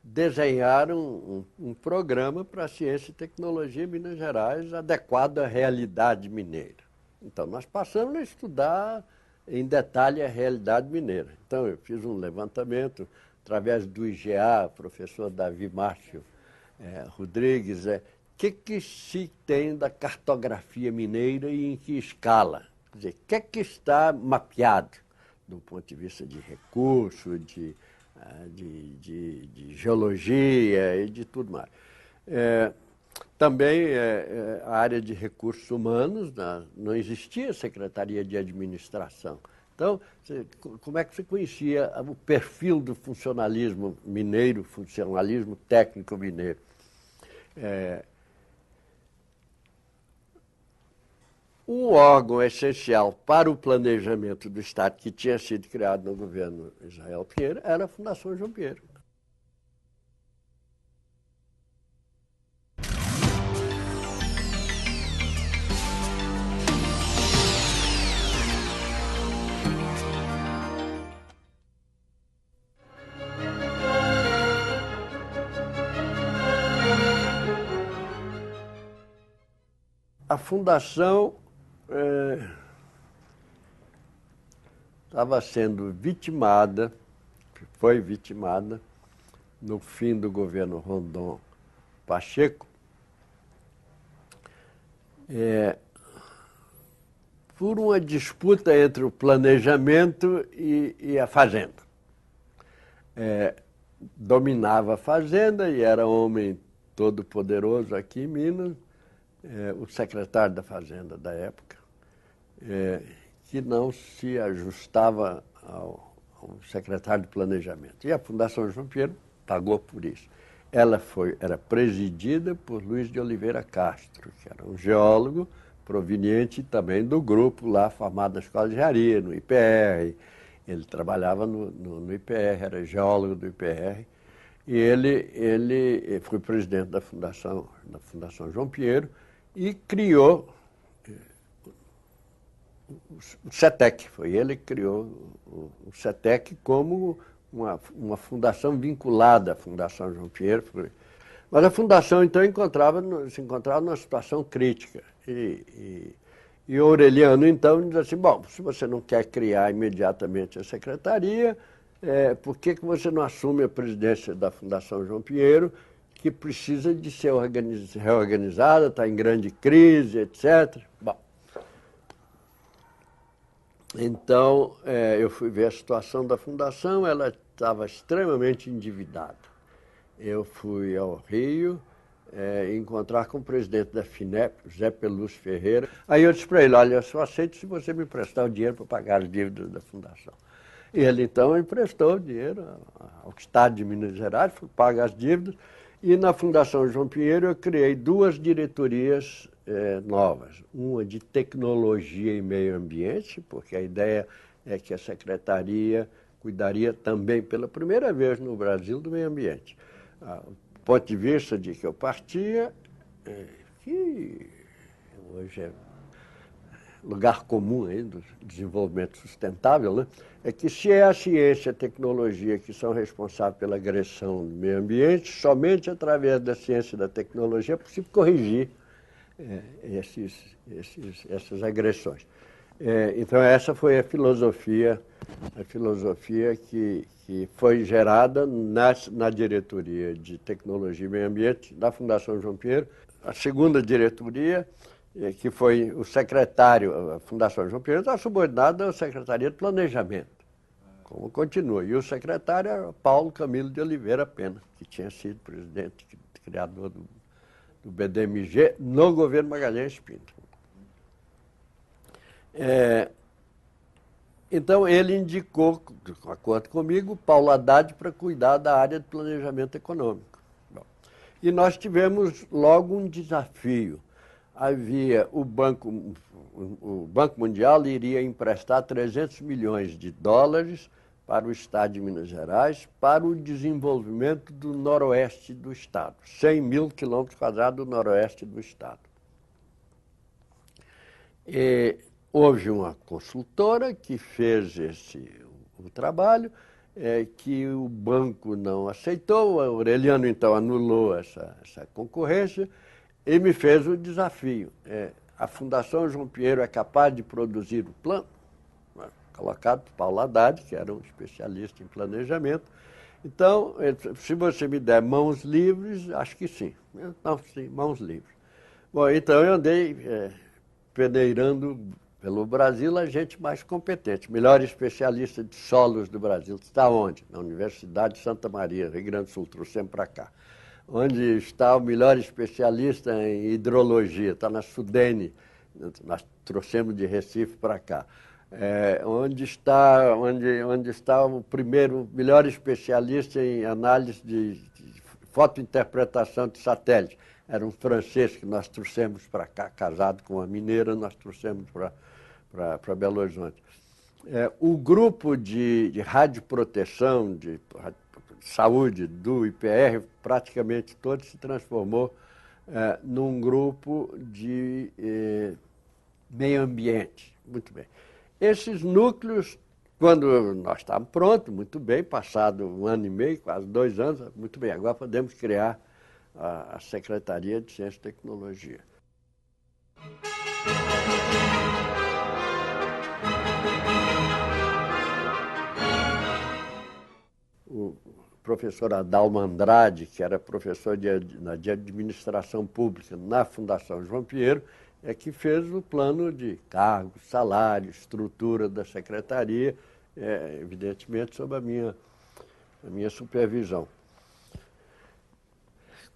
desenhar um programa para a ciência e tecnologia em Minas Gerais adequado à realidade mineira. Então, nós passamos a estudar em detalhe a realidade mineira. Então, eu fiz um levantamento através do IGA, o professor Davi Márcio Rodrigues, que se tem da cartografia mineira e em que escala? Quer dizer, o que está mapeado do ponto de vista de recurso, de geologia e de tudo mais. Também a área de recursos humanos, não existia Secretaria de Administração. Então, como é que você conhecia o perfil do funcionalismo mineiro, funcionalismo técnico mineiro? Um órgão essencial para o planejamento do Estado, que tinha sido criado no governo Israel Pinheiro, era a Fundação João Pinheiro. A Fundação estava sendo vitimada, foi vitimada, no fim do governo Rondon Pacheco, por uma disputa entre o planejamento e a fazenda. Dominava a fazenda e era homem todo poderoso aqui em Minas, o secretário da Fazenda da época, que não se ajustava ao secretário de Planejamento. E a Fundação João Pinheiro pagou por isso. Ela era presidida por Luiz de Oliveira Castro, que era um geólogo proveniente também do grupo lá formado na Escola de Engenharia, no IPR. Ele trabalhava no IPR, era geólogo do IPR. E ele foi presidente da Fundação João Pinheiro e criou o CETEC. Foi ele que criou o CETEC como uma fundação vinculada à Fundação João Pinheiro. Mas a fundação, então, se encontrava numa situação crítica. E o Aureliano, então, diz assim, bom, se você não quer criar imediatamente a secretaria, por que você não assume a presidência da Fundação João Pinheiro, que precisa de ser reorganizada, está em grande crise, etc. Bom, então, eu fui ver a situação da Fundação, ela estava extremamente endividada. Eu fui ao Rio encontrar com o presidente da FINEP, Zé Pelúcio Ferreira. Aí eu disse para ele, olha, eu só aceito se você me emprestar o dinheiro para pagar as dívidas da Fundação. E ele, então, emprestou o dinheiro ao Estado de Minas Gerais, foi pagar as dívidas. E na Fundação João Pinheiro eu criei duas diretorias novas. Uma de tecnologia e meio ambiente, porque a ideia é que a secretaria cuidaria também, pela primeira vez no Brasil, do meio ambiente. Do ponto de vista de que eu partia, que hoje é lugar comum aí do desenvolvimento sustentável, né? É que se é a ciência e a tecnologia que são responsáveis pela agressão do meio ambiente, somente através da ciência e da tecnologia é possível corrigir essas agressões. Então essa foi a filosofia que foi gerada na diretoria de tecnologia e meio ambiente da Fundação João Pinheiro. A segunda diretoria, que foi o secretário, a Fundação João Pinheiro está subordinada à Secretaria de Planejamento, como continua. E o secretário era Paulo Camilo de Oliveira Pena, que tinha sido presidente, criador do BDMG no governo Magalhães Pinto. Então, ele indicou, de acordo comigo, Paulo Haddad para cuidar da área de planejamento econômico. Bom, e nós tivemos logo um desafio. Havia o Banco Mundial iria emprestar 300 milhões de dólares para o Estado de Minas Gerais para o desenvolvimento do noroeste do Estado, 100 mil quilômetros quadrados do noroeste do Estado. Houve uma consultora que fez o trabalho, que o banco não aceitou, o Aureliano então anulou essa concorrência e me fez o desafio. A Fundação João Pinheiro é capaz de produzir o plano? colocado por Paulo Haddad, que era um especialista em planejamento. Então, se você me der mãos livres, acho que sim. Então, sim, mãos livres. Bom, então eu andei peneirando pelo Brasil a gente mais competente. Melhor especialista de solos do Brasil. Está onde? Na Universidade de Santa Maria, Rio Grande do Sul, trouxemos para cá. Onde está o melhor especialista em hidrologia? Está na Sudene, nós trouxemos de Recife para cá. Onde está o melhor especialista em análise de fotointerpretação de satélite? Era um francês que nós trouxemos para cá, casado com uma mineira, nós trouxemos para Belo Horizonte. O grupo de radioproteção, de saúde do IPR, praticamente todo se transformou num grupo de meio ambiente. Muito bem. Esses núcleos, quando nós estávamos prontos, muito bem, passado 1 ano e meio, quase 2 anos, muito bem, agora podemos criar a Secretaria de Ciência e Tecnologia. O professor Adalmo Andrade, que era professor de administração pública na Fundação João Pinheiro, é que fez o plano de cargos, salário, estrutura da secretaria, evidentemente sob a minha supervisão.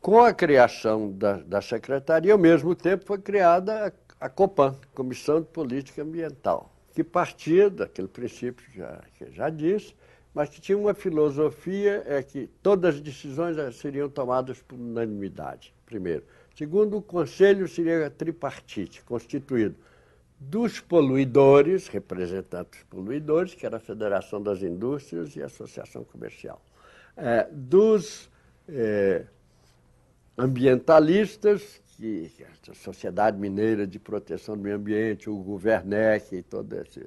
Com a criação da secretaria, ao mesmo tempo foi criada a COPAN, Comissão de Política Ambiental, que partia daquele princípio que eu já disse, mas que tinha uma filosofia que todas as decisões seriam tomadas por unanimidade, primeiro. Segundo, o conselho seria tripartite, constituído dos poluidores, representantes dos poluidores, que era a Federação das Indústrias e a Associação Comercial, dos ambientalistas, que a Sociedade Mineira de Proteção do Meio Ambiente, o Guvernec e todo esse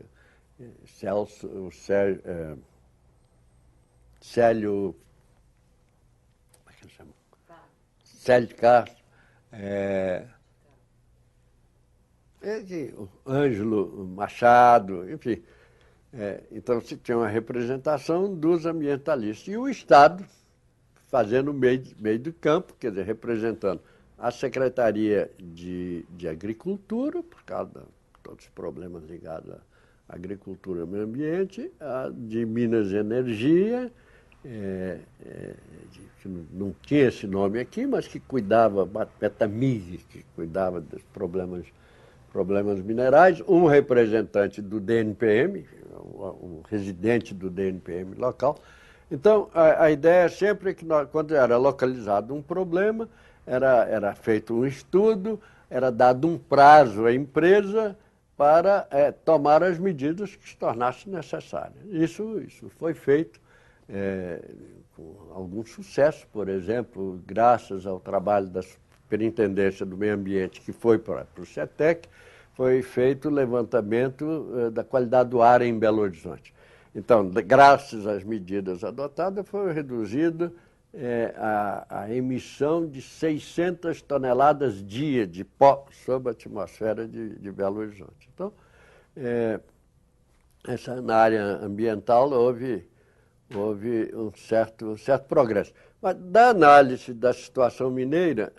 Célio, como é que ele chama? Célio de Castro, o Ângelo Machado, enfim. Então, se tinha uma representação dos ambientalistas. E o Estado fazendo meio do campo, quer dizer, representando a Secretaria de Agricultura, por causa de todos os problemas ligados à agricultura e meio ambiente, a de Minas e Energia, que não tinha esse nome aqui, mas que cuidava, Petamig, que cuidava dos problemas minerais, um representante do DNPM, um residente do DNPM local. Então, a ideia sempre é que, quando era localizado um problema, era feito um estudo, era dado um prazo à empresa para tomar as medidas que se tornassem necessárias. Isso foi feito com algum sucesso, por exemplo, graças ao trabalho da Superintendência do Meio Ambiente, que foi para o CETEC, foi feito o levantamento da qualidade do ar em Belo Horizonte. Então, graças às medidas adotadas, foi reduzida a emissão de 600 toneladas dia de pó sobre a atmosfera de Belo Horizonte. Então, na área ambiental houve um certo progresso. Mas da análise da situação mineira,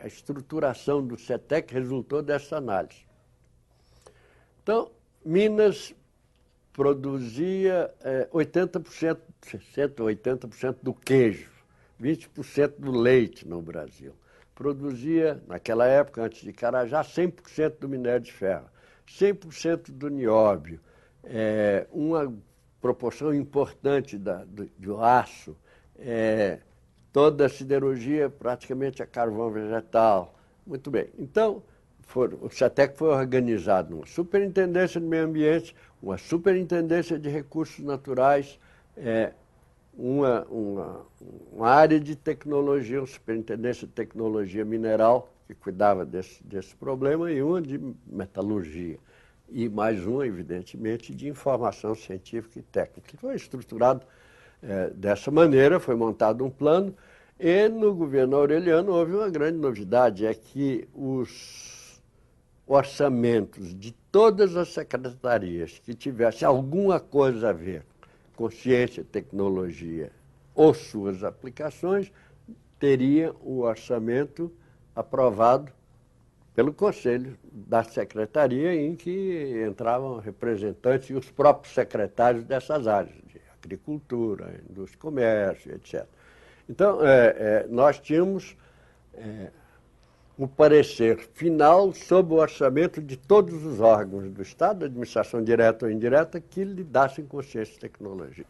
a estruturação do CETEC resultou dessa análise. Então, Minas produzia 80%, 60% ou 80% do queijo, 20% do leite no Brasil. Produzia, naquela época, antes de Carajás, 100% do minério de ferro, 100% do nióbio, uma proporção importante do aço, toda a siderurgia praticamente a carvão vegetal. Muito bem. Então, o CETEC foi organizado numa superintendência do meio ambiente, uma superintendência de recursos naturais, uma área de tecnologia, uma superintendência de tecnologia mineral, que cuidava desse problema, e uma de metalurgia. E mais uma, evidentemente, de informação científica e técnica, que foi estruturado dessa maneira, foi montado um plano, e no governo Aureliano houve uma grande novidade, é que os orçamentos de todas as secretarias que tivessem alguma coisa a ver com ciência e tecnologia ou suas aplicações, teria o orçamento aprovado pelo Conselho da Secretaria, em que entravam representantes e os próprios secretários dessas áreas, de agricultura, indústria e comércio, etc. Então, nós tínhamos o parecer final sobre o orçamento de todos os órgãos do Estado, administração direta ou indireta, que lidassem com ciência e tecnologia.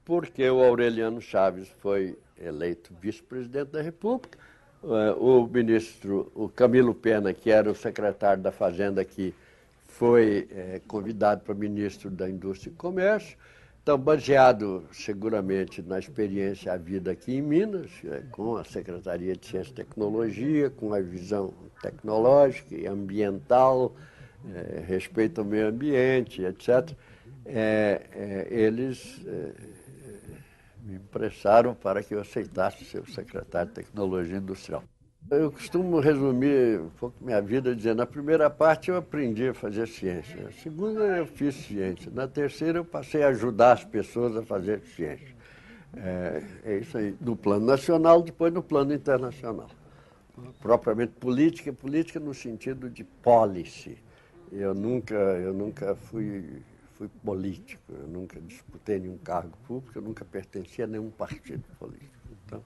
Porque o Aureliano Chaves foi eleito vice-presidente da República, o Camilo Pena, que era o secretário da Fazenda aqui, foi convidado para ministro da Indústria e Comércio. Então, baseado seguramente na experiência havida aqui em Minas, com a Secretaria de Ciência e Tecnologia, com a visão tecnológica e ambiental, respeito ao meio ambiente, etc., eles me emprestaram para que eu aceitasse ser o secretário de Tecnologia Industrial. Eu costumo resumir um pouco minha vida dizendo, na primeira parte eu aprendi a fazer ciência, na segunda eu fiz ciência, na terceira eu passei a ajudar as pessoas a fazer ciência. É isso aí, no plano nacional, depois no plano internacional. Propriamente política no sentido de policy. Eu nunca fui político, eu nunca disputei nenhum cargo público, eu nunca pertenci a nenhum partido político. Então,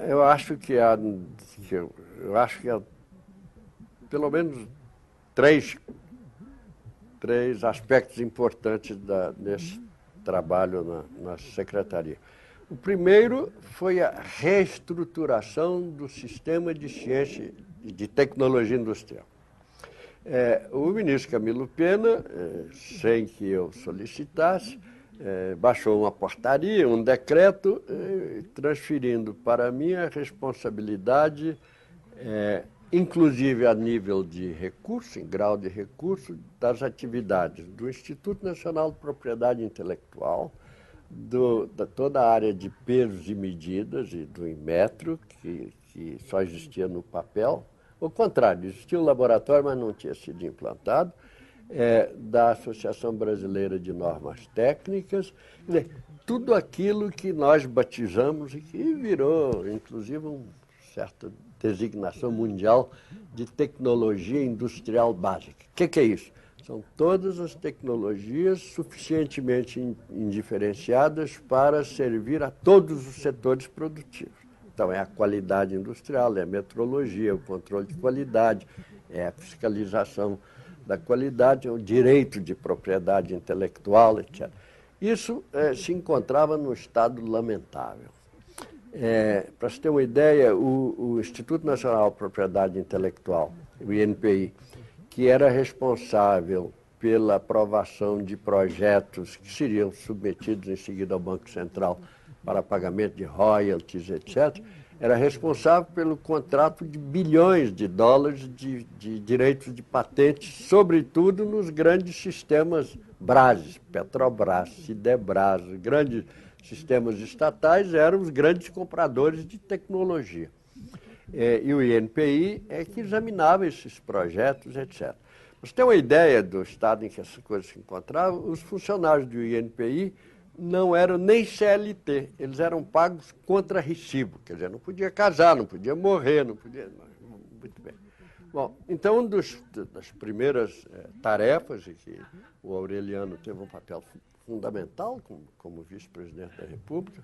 eu acho que há pelo menos três aspectos importantes desse trabalho na secretaria. O primeiro foi a reestruturação do sistema de ciência e de tecnologia industrial. O ministro Camilo Pena, sem que eu solicitasse, baixou uma portaria, um decreto, transferindo para mim a responsabilidade, inclusive a nível de recurso, em grau de recurso, das atividades do Instituto Nacional de Propriedade Intelectual, da toda a área de pesos e medidas e do Inmetro, que só existia no papel. Ao contrário, existia um laboratório, mas não tinha sido implantado, da Associação Brasileira de Normas Técnicas, tudo aquilo que nós batizamos e que virou, inclusive, uma certa designação mundial de tecnologia industrial básica. O que é isso? São todas as tecnologias suficientemente indiferenciadas para servir a todos os setores produtivos. Então, é a qualidade industrial, é a metrologia, o controle de qualidade, é a fiscalização da qualidade, é o direito de propriedade intelectual, etc. Isso se encontrava num estado lamentável. Para você ter uma ideia, o Instituto Nacional de Propriedade Intelectual, o INPI, que era responsável pela aprovação de projetos que seriam submetidos em seguida ao Banco Central para pagamento de royalties, etc., era responsável pelo contrato de bilhões de dólares de direitos de patentes, sobretudo nos grandes sistemas Brases, Petrobras, Sidebras, grandes sistemas estatais eram os grandes compradores de tecnologia. E o INPI é que examinava esses projetos, etc. Para você ter uma ideia do estado em que essas coisas se encontravam, os funcionários do INPI não eram nem CLT, eles eram pagos contra recibo, quer dizer, não podia casar, não podia morrer, não podia... Muito bem. Bom, então, uma das primeiras tarefas, e que o Aureliano teve um papel fundamental como vice-presidente da República,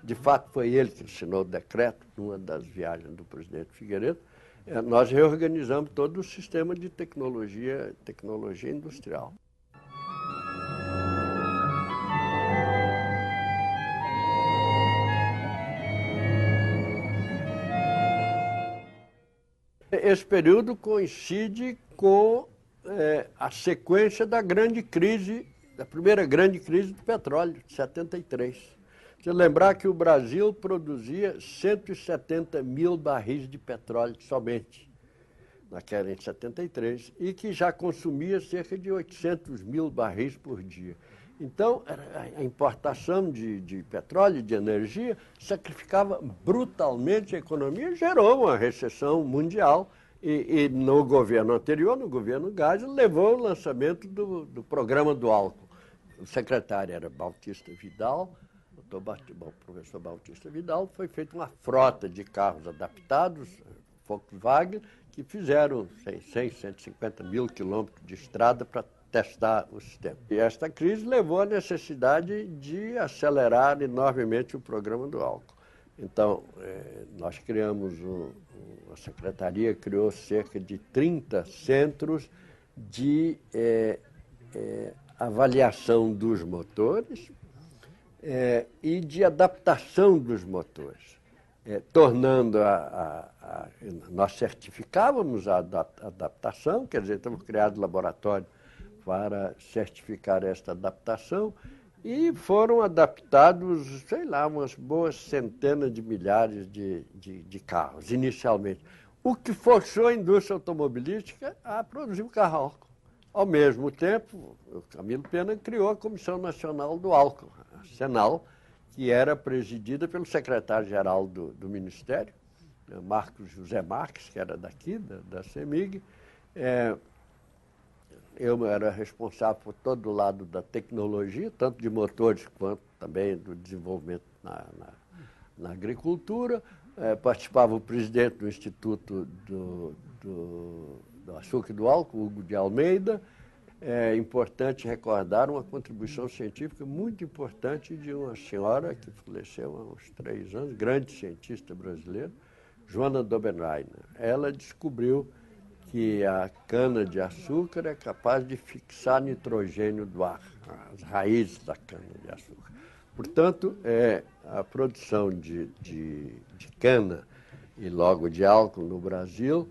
de fato foi ele que assinou o decreto numa das viagens do presidente Figueiredo, nós reorganizamos todo o sistema de tecnologia industrial. Esse período coincide com a sequência da primeira grande crise do petróleo, de 73. Você lembrar que o Brasil produzia 170 mil barris de petróleo somente, naquela em 73, e que já consumia cerca de 800 mil barris por dia. Então, a importação de petróleo e de energia sacrificava brutalmente a economia e gerou uma recessão mundial. E no governo anterior, no governo Geisel, levou ao lançamento do programa do álcool. O secretário era Bautista Vidal, o professor Bautista Vidal. Foi feita uma frota de carros adaptados, Volkswagen, que fizeram 100, 150 mil quilômetros de estrada para testar o sistema. E esta crise levou à necessidade de acelerar enormemente o programa do álcool. Então, nós criamos, a Secretaria criou cerca de 30 centros de avaliação dos motores e de adaptação dos motores, tornando nós certificávamos a adaptação, quer dizer, temos criado laboratório para certificar esta adaptação, e foram adaptados, sei lá, umas boas centenas de milhares de carros, inicialmente. O que forçou a indústria automobilística a produzir o carro álcool. Ao mesmo tempo, o Camilo Pena criou a Comissão Nacional do Álcool, a Senal, que era presidida pelo secretário-geral do Ministério, Marcos José Marques, que era daqui, da CEMIG. Eu era responsável por todo o lado da tecnologia, tanto de motores quanto também do desenvolvimento na agricultura. Participava o presidente do Instituto do Açúcar e do Álcool, Hugo de Almeida. É importante recordar uma contribuição científica muito importante de uma senhora que faleceu há uns 3 anos, grande cientista brasileira, Joana Dobenreiner. Ela descobriu que a cana-de-açúcar é capaz de fixar nitrogênio do ar, as raízes da cana-de-açúcar. Portanto, a produção de cana e logo de álcool no Brasil,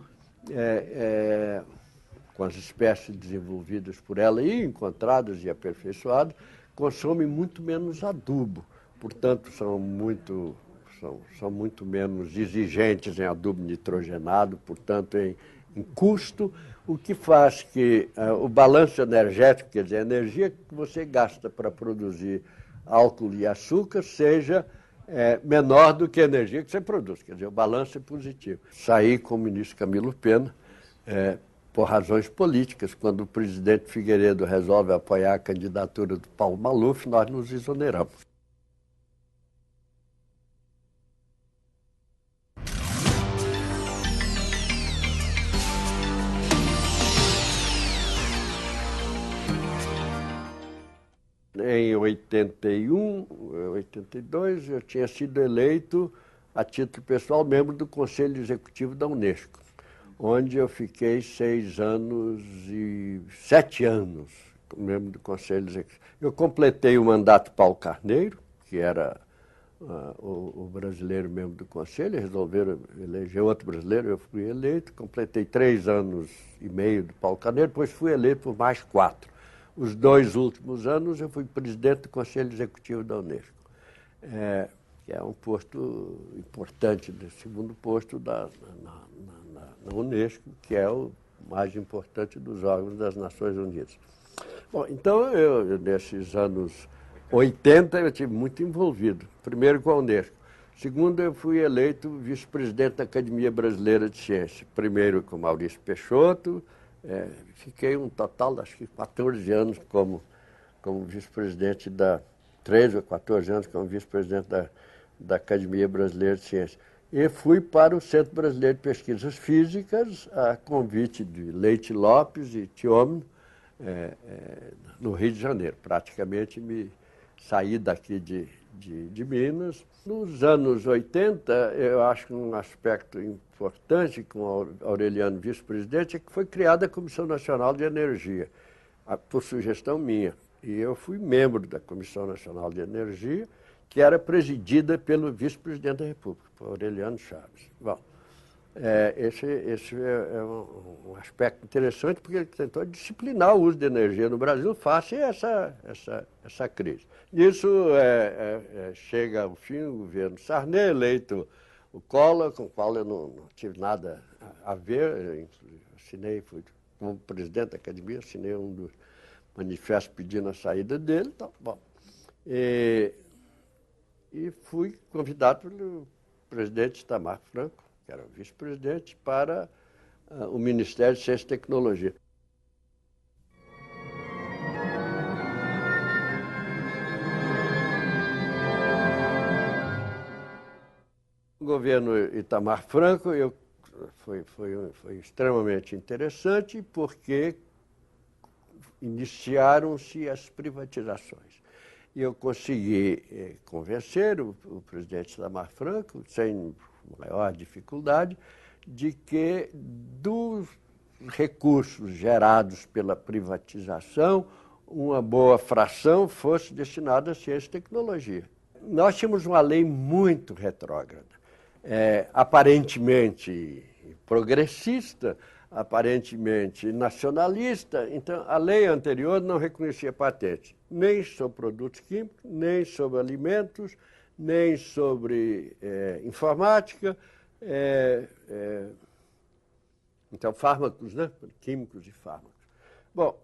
com as espécies desenvolvidas por ela e encontradas e aperfeiçoadas, consome muito menos adubo. Portanto, são muito menos exigentes em adubo nitrogenado, portanto, em custo, o que faz que o balanço energético, quer dizer, a energia que você gasta para produzir álcool e açúcar, seja menor do que a energia que você produz. Quer dizer, o balanço é positivo. Saí com o ministro Camilo Pena, por razões políticas. Quando o presidente Figueiredo resolve apoiar a candidatura do Paulo Maluf, nós nos exoneramos. Em 81, 82, eu tinha sido eleito, a título pessoal, membro do Conselho Executivo da Unesco, onde eu fiquei 6 anos e 7 anos membro do Conselho Executivo. Eu completei o mandato Paulo Carneiro, que era o brasileiro membro do Conselho, resolveram eleger outro brasileiro, eu fui eleito, completei 3 anos e meio do Paulo Carneiro, depois fui eleito por mais 4. Os 2 últimos anos eu fui presidente do Conselho Executivo da Unesco, que é um posto importante, o segundo posto na Unesco, que é o mais importante dos órgãos das Nações Unidas. Bom, então, nesses anos 80, eu estive muito envolvido, primeiro com a Unesco. Segundo, eu fui eleito vice-presidente da Academia Brasileira de Ciência, primeiro com Maurício Peixoto. Fiquei um total, acho que 14 anos como vice-presidente 13 ou 14 anos como vice-presidente da Academia Brasileira de Ciências. E fui para o Centro Brasileiro de Pesquisas Físicas, a convite de Leite Lopes e Tiomino, no Rio de Janeiro. Praticamente me saí daqui de Minas. Nos anos 80, eu acho que um aspecto importante com o Aureliano vice-presidente é que foi criada a Comissão Nacional de Energia, por sugestão minha. E eu fui membro da Comissão Nacional de Energia, que era presidida pelo vice-presidente da República, Aureliano Chaves. Bom, esse é um aspecto interessante, porque ele tentou disciplinar o uso de energia no Brasil face a essa crise. Nisso chega ao fim o governo Sarney, eleito o Collor, com o qual eu não tive nada a ver. Assinei, fui como presidente da academia, assinei um manifesto pedindo a saída dele. Então, bom, e fui convidado pelo presidente Itamar Franco, que era o vice-presidente, para o Ministério de Ciência e Tecnologia. O governo Itamar Franco foi extremamente interessante porque iniciaram-se as privatizações. E eu consegui convencer o presidente Itamar Franco, sem maior dificuldade, de que dos recursos gerados pela privatização, uma boa fração fosse destinada à ciência e tecnologia. Nós tínhamos uma lei muito retrógrada, aparentemente progressista, aparentemente nacionalista. Então, a lei anterior não reconhecia patente, nem sobre produtos químicos, nem sobre alimentos, nem sobre informática, então fármacos, né? Químicos e fármacos. Bom,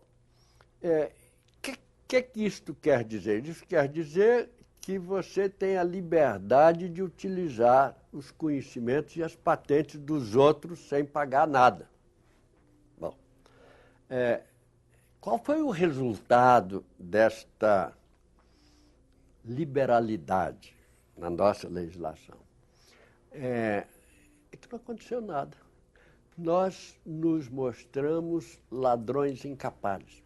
que isto quer dizer? Isso quer dizer que você tem a liberdade de utilizar os conhecimentos e as patentes dos outros sem pagar nada. Bom, qual foi o resultado desta liberalidade na nossa legislação? É que não aconteceu nada. Nós nos mostramos ladrões incapazes.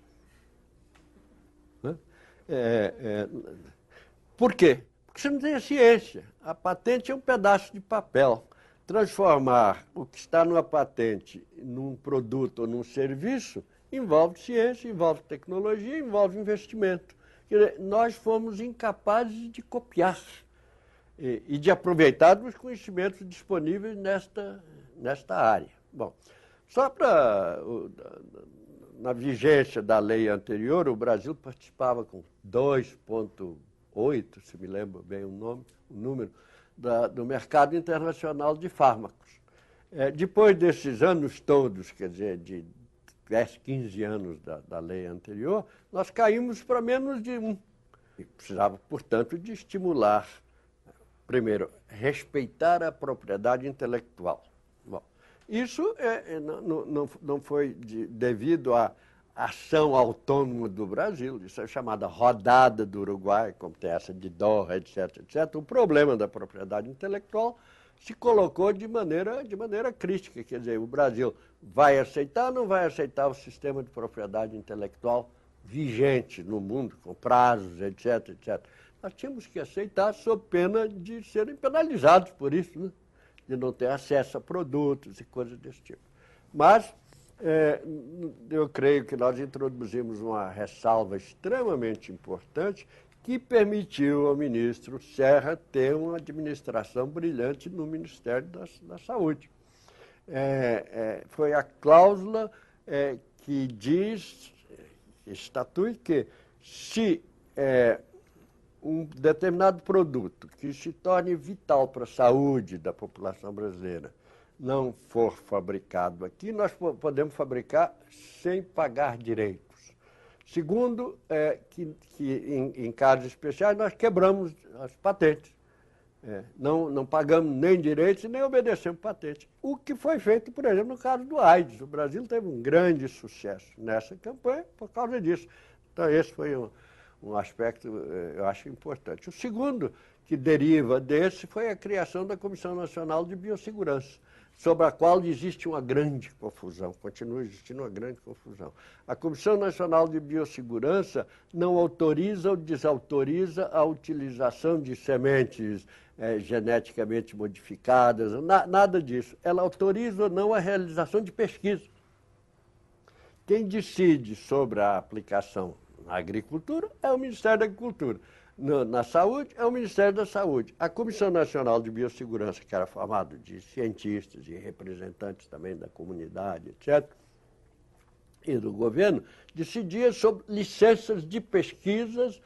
Por quê? Porque você não tem a ciência. A patente é um pedaço de papel. Transformar o que está numa patente num produto ou num serviço envolve ciência, envolve tecnologia, envolve investimento. Quer dizer, nós fomos incapazes de copiar e de aproveitar os conhecimentos disponíveis nesta área. Bom, só para... Na vigência da lei anterior, o Brasil participava com 2,8, se me lembro bem o número, do mercado internacional de fármacos. Depois desses anos todos, quer dizer, de 10, 15 anos da lei anterior, nós caímos para menos de 1. E precisava, portanto, de estimular, primeiro, respeitar a propriedade intelectual. Bom, isso não foi devido à ação autônoma do Brasil, isso é chamada rodada do Uruguai, como tem essa de Doha, etc, etc. O problema da propriedade intelectual se colocou de maneira crítica, quer dizer, o Brasil vai aceitar ou não vai aceitar o sistema de propriedade intelectual vigente no mundo, com prazos, etc, etc. Nós tínhamos que aceitar sob pena de serem penalizados por isso, né? De não ter acesso a produtos e coisas desse tipo. Mas eu creio que nós introduzimos uma ressalva extremamente importante que permitiu ao ministro Serra ter uma administração brilhante no Ministério da Saúde. Foi a cláusula que estatui que se um determinado produto que se torne vital para a saúde da população brasileira não for fabricado aqui, nós podemos fabricar sem pagar direitos. Segundo, que em casos especiais nós quebramos as patentes. Não pagamos nem direitos e nem obedecemos patentes. O que foi feito, por exemplo, no caso do AIDS. O Brasil teve um grande sucesso nessa campanha por causa disso. Então, esse foi um aspecto, eu acho, importante. O segundo, que deriva desse, foi a criação da Comissão Nacional de Biossegurança, sobre a qual existe uma grande confusão, continua existindo uma grande confusão. A Comissão Nacional de Biossegurança não autoriza ou desautoriza a utilização de sementes geneticamente modificadas, nada disso. Ela autoriza ou não a realização de pesquisa. Quem decide sobre a aplicação na agricultura é o Ministério da Agricultura. Na saúde, é o Ministério da Saúde. A Comissão Nacional de Biossegurança, que era formada de cientistas e representantes também da comunidade, etc., e do governo, decidia sobre licenças de pesquisas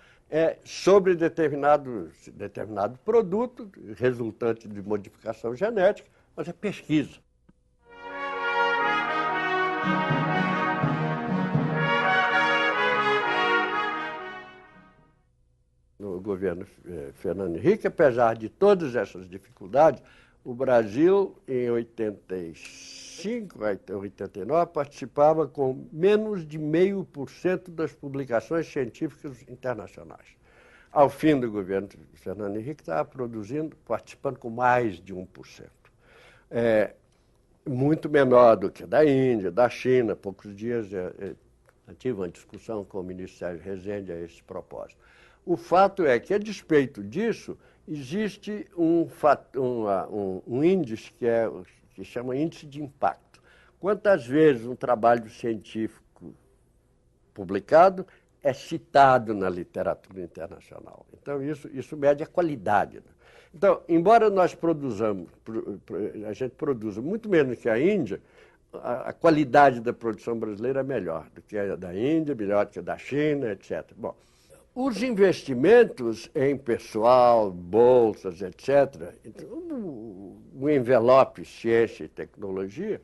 sobre determinado produto resultante de modificação genética, mas é pesquisa. governo Fernando Henrique, apesar de todas essas dificuldades, o Brasil, em 85, 89, participava com menos de 0,5% das publicações científicas internacionais. Ao fim do governo Fernando Henrique, estava participando com mais de 1%. Muito menor do que da Índia, da China. Poucos dias eu tive uma discussão com o ministro Sérgio Rezende a esse propósito. O fato é que, a despeito disso, existe um índice que chama índice de impacto. Quantas vezes um trabalho científico publicado é citado na literatura internacional? Então, isso mede a qualidade, né? Então, embora nós a gente produza muito menos que a Índia, a qualidade da produção brasileira é melhor do que a da Índia, melhor do que a da China, etc. Bom, os investimentos em pessoal, bolsas, etc., então, o envelope ciência e tecnologia,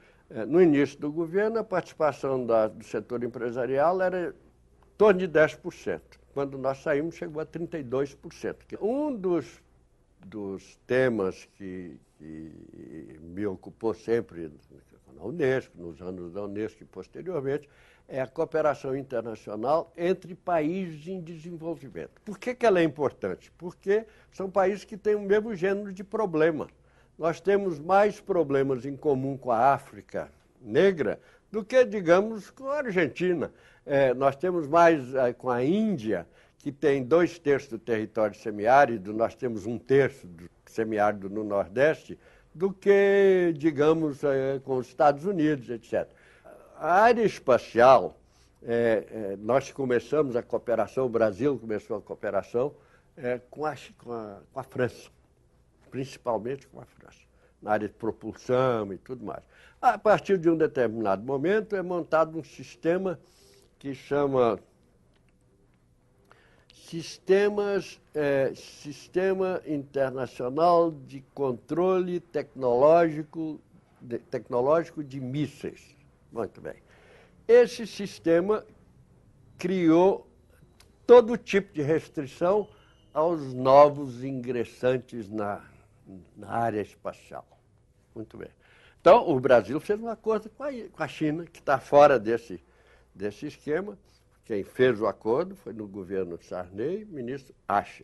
no início do governo, a participação do setor empresarial era em torno de 10%. Quando nós saímos, chegou a 32%. Um dos temas que me ocupou sempre na Unesco, nos anos da Unesco e posteriormente, é a cooperação internacional entre países em desenvolvimento. Por que ela é importante? Porque são países que têm o mesmo gênero de problema. Nós temos mais problemas em comum com a África negra do que, digamos, com a Argentina. Nós temos mais com a Índia, que tem 2/3 do território semiárido, nós temos 1/3 do semiárido no Nordeste, do que, digamos, com os Estados Unidos, etc. A área espacial, nós começamos a cooperação, o Brasil começou a cooperação com a França, principalmente com a França, na área de propulsão e tudo mais. A partir de um determinado momento é montado um sistema que chama Sistema Internacional de Controle Tecnológico de Mísseis. Muito bem. Esse sistema criou todo tipo de restrição aos novos ingressantes na área espacial. Muito bem. Então, o Brasil fez um acordo com a China, que está fora desse esquema. Quem fez o acordo foi no governo Sarney, ministro Acha.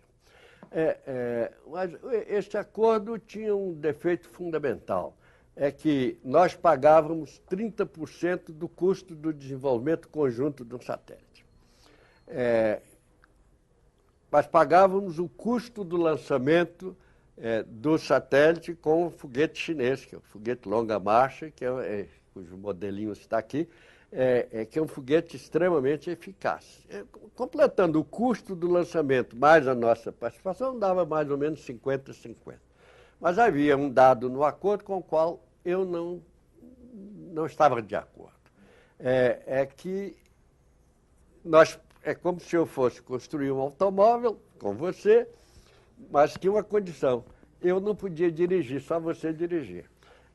Mas esse acordo tinha um defeito fundamental, é que nós pagávamos 30% do custo do desenvolvimento conjunto de um satélite. Mas pagávamos o custo do lançamento do satélite com o foguete chinês, que é o foguete longa marcha, cujo modelinho está aqui, que é um foguete extremamente eficaz. Completando o custo do lançamento mais a nossa participação, dava mais ou menos 50-50. Mas havia um dado no acordo com o qual eu não estava de acordo. Que é como se eu fosse construir um automóvel com você, mas tinha uma condição: eu não podia dirigir, só você dirigia.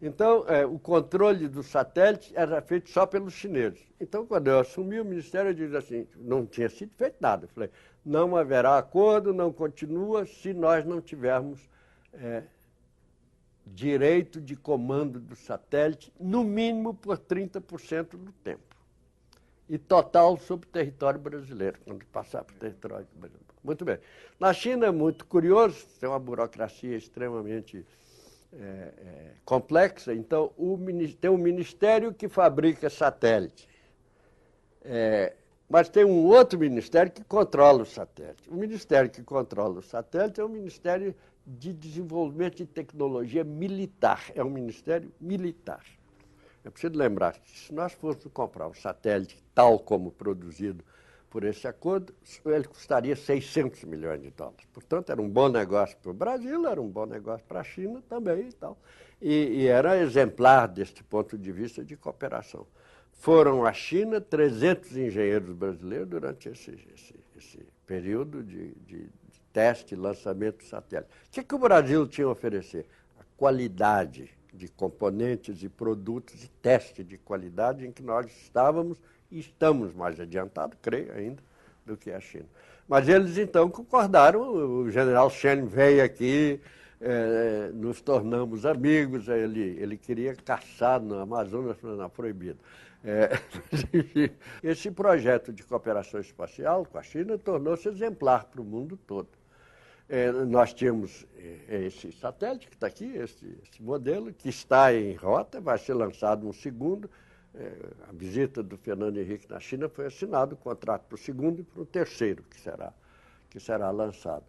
Então, o controle do satélite era feito só pelos chineses. Então, quando eu assumi o ministério, eu disse assim, não tinha sido feito nada. Eu falei, não haverá acordo, não continua, se nós não tivermos direito de comando do satélite, no mínimo por 30% do tempo. E total sobre o território brasileiro, quando passar para o território brasileiro. Muito bem. Na China é muito curioso, tem uma burocracia extremamente complexa. Então, tem um ministério que fabrica satélite, mas tem um outro ministério que controla o satélite. O ministério que controla o satélite é o Ministério de Desenvolvimento de Tecnologia Militar, é um ministério militar. É preciso lembrar que, se nós fôssemos comprar um satélite tal como produzido por esse acordo, ele custaria 600 milhões de dólares. Portanto, era um bom negócio para o Brasil, era um bom negócio para a China também e tal. E era exemplar deste ponto de vista de cooperação. Foram à China 300 engenheiros brasileiros durante esse período de teste e lançamento do satélite. O que o Brasil tinha a oferecer? A qualidade de componentes e produtos e teste de qualidade em que nós estávamos e estamos mais adiantados, creio ainda, do que a China. Mas eles, então, concordaram, o general Chen veio aqui, nos tornamos amigos, ele queria caçar no Amazonas, mas não, proibido. Esse projeto de cooperação espacial com a China tornou-se exemplar para o mundo todo. Nós tínhamos esse satélite que está aqui, esse modelo, que está em rota, vai ser lançado um segundo. A visita do Fernando Henrique na China foi assinado o contrato para o segundo e para o terceiro, que será lançado.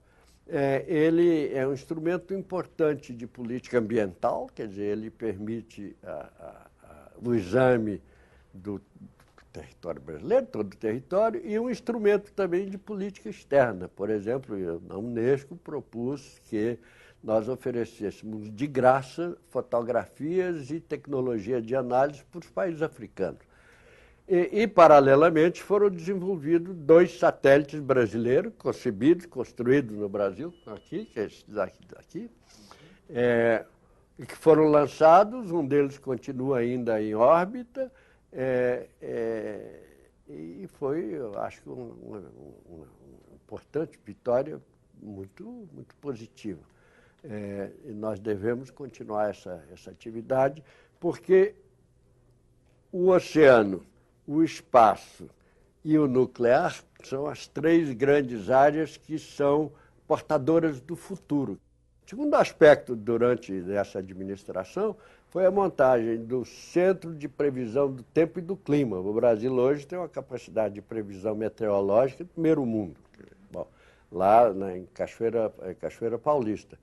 Ele é um instrumento importante de política ambiental, quer dizer, ele permite o exame do território brasileiro, todo o território, e um instrumento também de política externa. Por exemplo, a Unesco propôs que nós oferecêssemos de graça fotografias e tecnologia de análise para os países africanos. E, paralelamente, foram desenvolvidos 2 satélites brasileiros, concebidos, construídos no Brasil, aqui, que é esse daqui, e que foram lançados, um deles continua ainda em órbita, e foi, eu acho, uma importante vitória muito, muito positiva. E nós devemos continuar essa atividade, porque o oceano, o espaço e o nuclear são as 3 grandes áreas que são portadoras do futuro. O segundo aspecto durante essa administração foi a montagem do Centro de Previsão do Tempo e do Clima. O Brasil hoje tem uma capacidade de previsão meteorológica do primeiro mundo. Bom, lá em Cachoeira Paulista.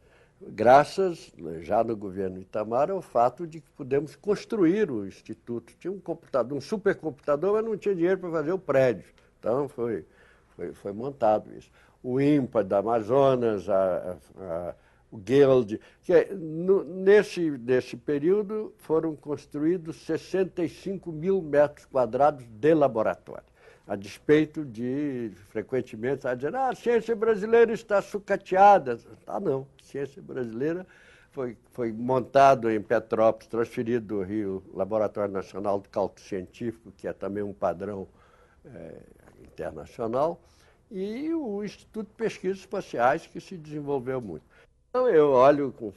Graças, já no governo Itamar, ao fato de que pudemos construir o Instituto. Tinha um computador, um supercomputador, mas não tinha dinheiro para fazer o prédio. Então, foi montado isso. O INPA da Amazonas, o Guild. Nesse período, foram construídos 65 mil metros quadrados de laboratório. A despeito de, frequentemente, dizer, a ciência brasileira está sucateada. Não, a ciência brasileira foi montado em Petrópolis, transferido do Rio, Laboratório Nacional de Cálculo Científico, que é também um padrão internacional, e o Instituto de Pesquisas Espaciais, que se desenvolveu muito. Então, eu olho com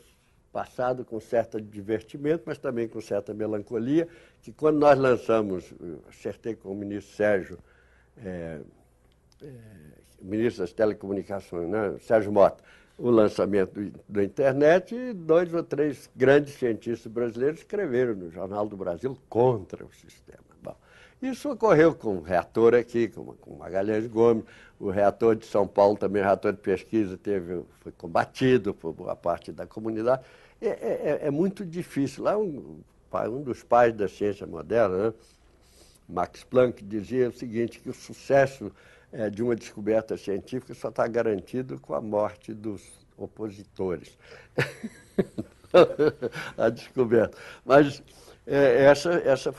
passado com certo divertimento, mas também com certa melancolia, que quando nós lançamos, acertei com o ministro Sérgio, ministro das Telecomunicações, né, Sérgio Mota, o lançamento da internet, e 2 ou 3 grandes cientistas brasileiros escreveram no Jornal do Brasil contra o sistema. Bom, isso ocorreu com o reator aqui, com Magalhães Gomes, o reator de São Paulo também, o reator de pesquisa, foi combatido por boa parte da comunidade. É muito difícil. Lá um dos pais da ciência moderna, né, Max Planck, dizia o seguinte, que o sucesso de uma descoberta científica só está garantido com a morte dos opositores. A descoberta. Mas essa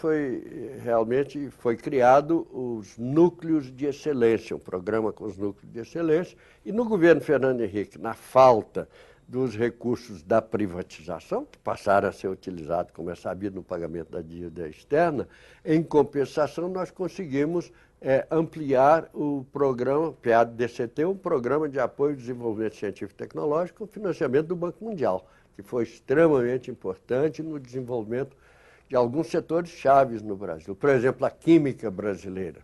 realmente foi criado os núcleos de excelência, um programa com os núcleos de excelência, e no governo Fernando Henrique, na falta dos recursos da privatização, que passaram a ser utilizados, como é sabido, no pagamento da dívida externa, em compensação, nós conseguimos ampliar o programa PADCT, um programa de apoio ao desenvolvimento científico e tecnológico, com financiamento do Banco Mundial, que foi extremamente importante no desenvolvimento de alguns setores chaves no Brasil. Por exemplo, a química brasileira.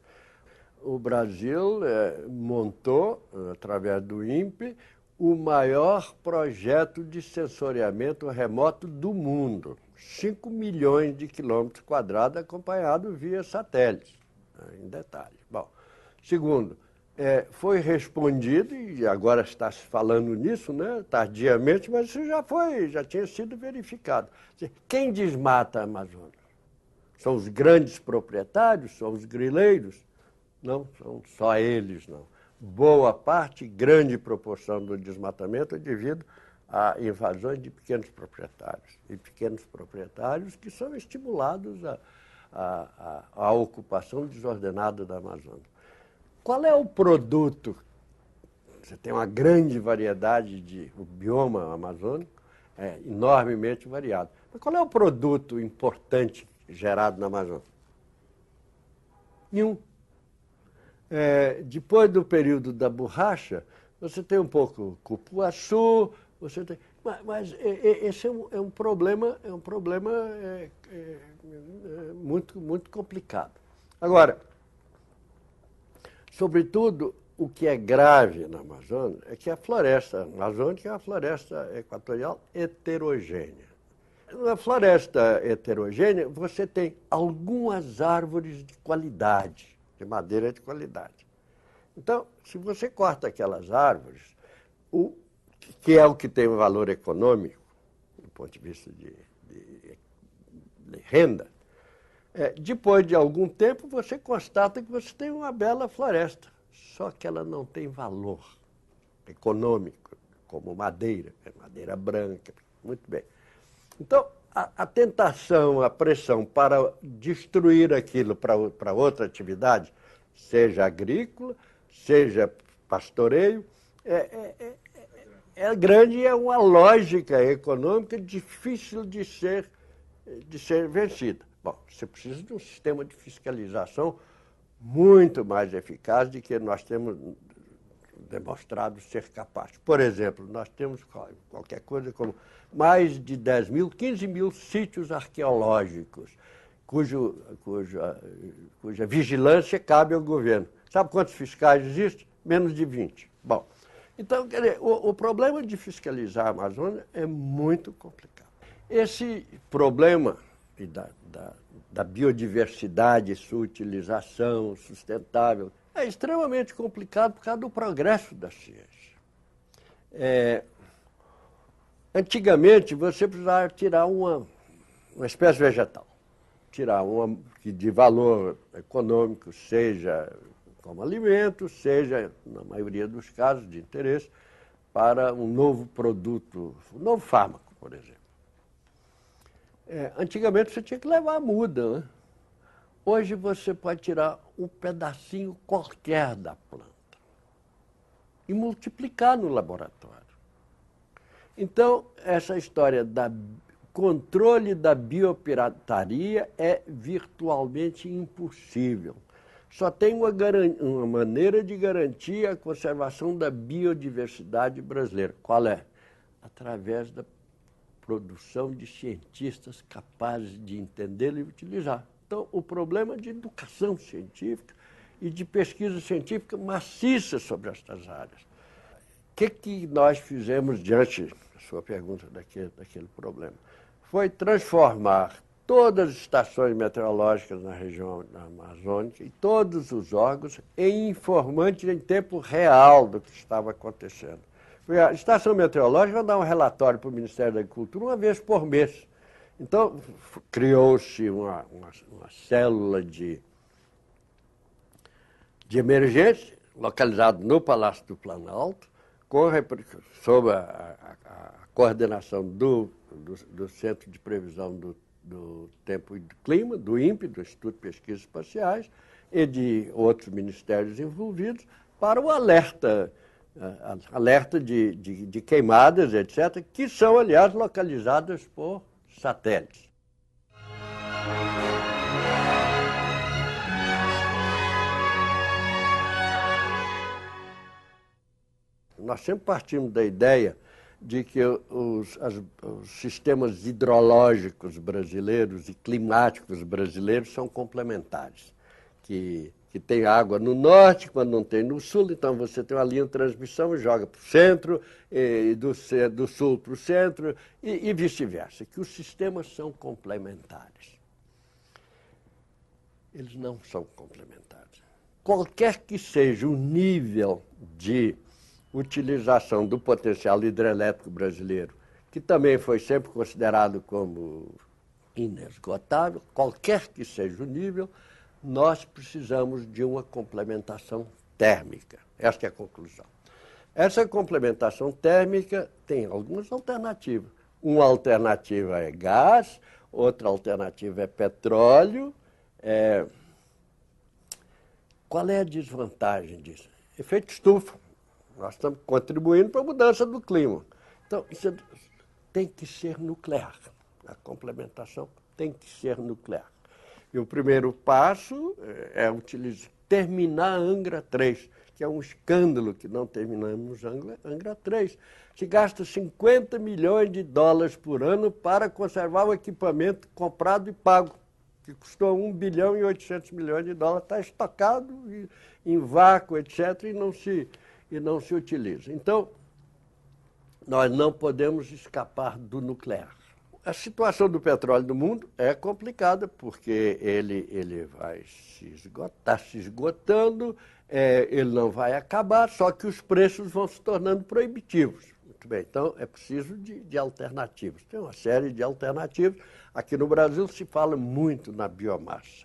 O Brasil montou, através do INPE, o maior projeto de sensoriamento remoto do mundo. 5 milhões de quilômetros quadrados acompanhado via satélite, em detalhe. Bom, segundo, foi respondido, e agora está se falando nisso, né, tardiamente, mas isso já tinha sido verificado. Quem desmata a Amazônia? São os grandes proprietários, são os grileiros? Não, são só eles, não. Boa parte, grande proporção do desmatamento é devido a invasões de pequenos proprietários. E pequenos proprietários que são estimulados à ocupação desordenada da Amazônia. Qual é o produto? Você tem uma grande variedade o bioma amazônico é enormemente variado. Mas qual é o produto importante gerado na Amazônia? Nenhum. Depois do período da borracha, você tem um pouco cupuaçu, você tem... Mas esse é um problema, muito, muito complicado. Agora, sobretudo, o que é grave na Amazônia é que a floresta amazônica é uma floresta equatorial heterogênea. Na floresta heterogênea, você tem algumas árvores de qualidade, de madeira de qualidade. Então, se você corta aquelas árvores, que é o que tem um valor econômico, do ponto de vista de renda, depois de algum tempo você constata que você tem uma bela floresta, só que ela não tem valor econômico, como madeira branca, muito bem. Então, a tentação, a pressão para destruir aquilo para outra atividade, seja agrícola, seja pastoreio, é grande e é uma lógica econômica difícil de ser vencida. Bom, você precisa de um sistema de fiscalização muito mais eficaz do que nós temos demonstrado ser capaz. Por exemplo, nós temos qualquer coisa como mais de 10 mil, 15 mil sítios arqueológicos, cuja vigilância cabe ao governo. Sabe quantos fiscais existem? Menos de 20. Bom, então, quer dizer, o problema de fiscalizar a Amazônia é muito complicado. Esse problema da biodiversidade e sua utilização sustentável é extremamente complicado por causa do progresso da ciência. Antigamente, você precisava tirar uma espécie vegetal, tirar uma que de valor econômico, seja como alimento, seja, na maioria dos casos, de interesse, para um novo produto, um novo fármaco, por exemplo. Antigamente você tinha que levar a muda, né? Hoje você pode tirar um pedacinho qualquer da planta e multiplicar no laboratório. Então, essa história do controle da biopirataria é virtualmente impossível. Só tem uma maneira de garantir a conservação da biodiversidade brasileira. Qual é? Através da produção de cientistas capazes de entendê-lo e utilizar. Então, o problema de educação científica e de pesquisa científica maciça sobre estas áreas. O que nós fizemos diante da sua pergunta daquele problema? Foi transformar todas as estações meteorológicas na região amazônica e todos os órgãos em informantes em tempo real do que estava acontecendo. A estação meteorológica vai dar um relatório para o Ministério da Agricultura uma vez por mês. Então, criou-se uma célula de emergência, localizada no Palácio do Planalto, sob a coordenação do Centro de Previsão do Tempo e do Clima, do INPE, do Instituto de Pesquisas Espaciais, e de outros ministérios envolvidos, para o alerta de queimadas, etc., que são, aliás, localizadas por satélites. Nós sempre partimos da ideia de que os sistemas hidrológicos brasileiros e climáticos brasileiros são complementares, que tem água no norte, quando não tem no sul, então você tem uma linha de transmissão e joga para o centro, e do sul para o centro, e vice-versa, que os sistemas são complementares. Eles não são complementares. Qualquer que seja o nível de utilização do potencial hidrelétrico brasileiro, que também foi sempre considerado como inesgotável, qualquer que seja o nível, nós precisamos de uma complementação térmica. Esta é a conclusão. Essa complementação térmica tem algumas alternativas. Uma alternativa é gás, outra alternativa é petróleo. Qual é a desvantagem disso? Efeito estufa. Nós estamos contribuindo para a mudança do clima. Então, isso tem que ser nuclear. A complementação tem que ser nuclear. E o primeiro passo é terminar Angra 3, que é um escândalo que não terminamos Angra 3. Se gasta 50 milhões de dólares por ano para conservar o equipamento comprado e pago, que custou 1 bilhão e 800 milhões de dólares, está estocado em vácuo, etc., e não se utiliza. Então, nós não podemos escapar do nuclear. A situação do petróleo no mundo é complicada, porque ele vai está se esgotando, ele não vai acabar, só que os preços vão se tornando proibitivos. Muito bem, então é preciso de alternativas. Tem uma série de alternativas. Aqui no Brasil se fala muito na biomassa.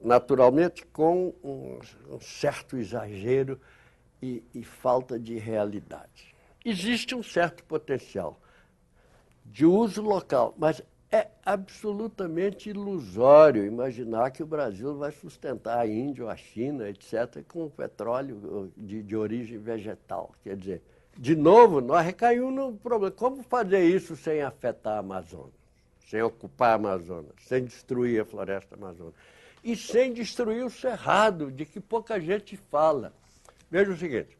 Naturalmente com um certo exagero e falta de realidade. Existe um certo potencial de uso local, mas é absolutamente ilusório imaginar que o Brasil vai sustentar a Índia ou a China, etc., com petróleo de origem vegetal. Quer dizer, de novo, nós recaímos no problema. Como fazer isso sem afetar a Amazônia, sem ocupar a Amazônia, sem destruir a floresta amazônica e sem destruir o cerrado, de que pouca gente fala. Veja o seguinte.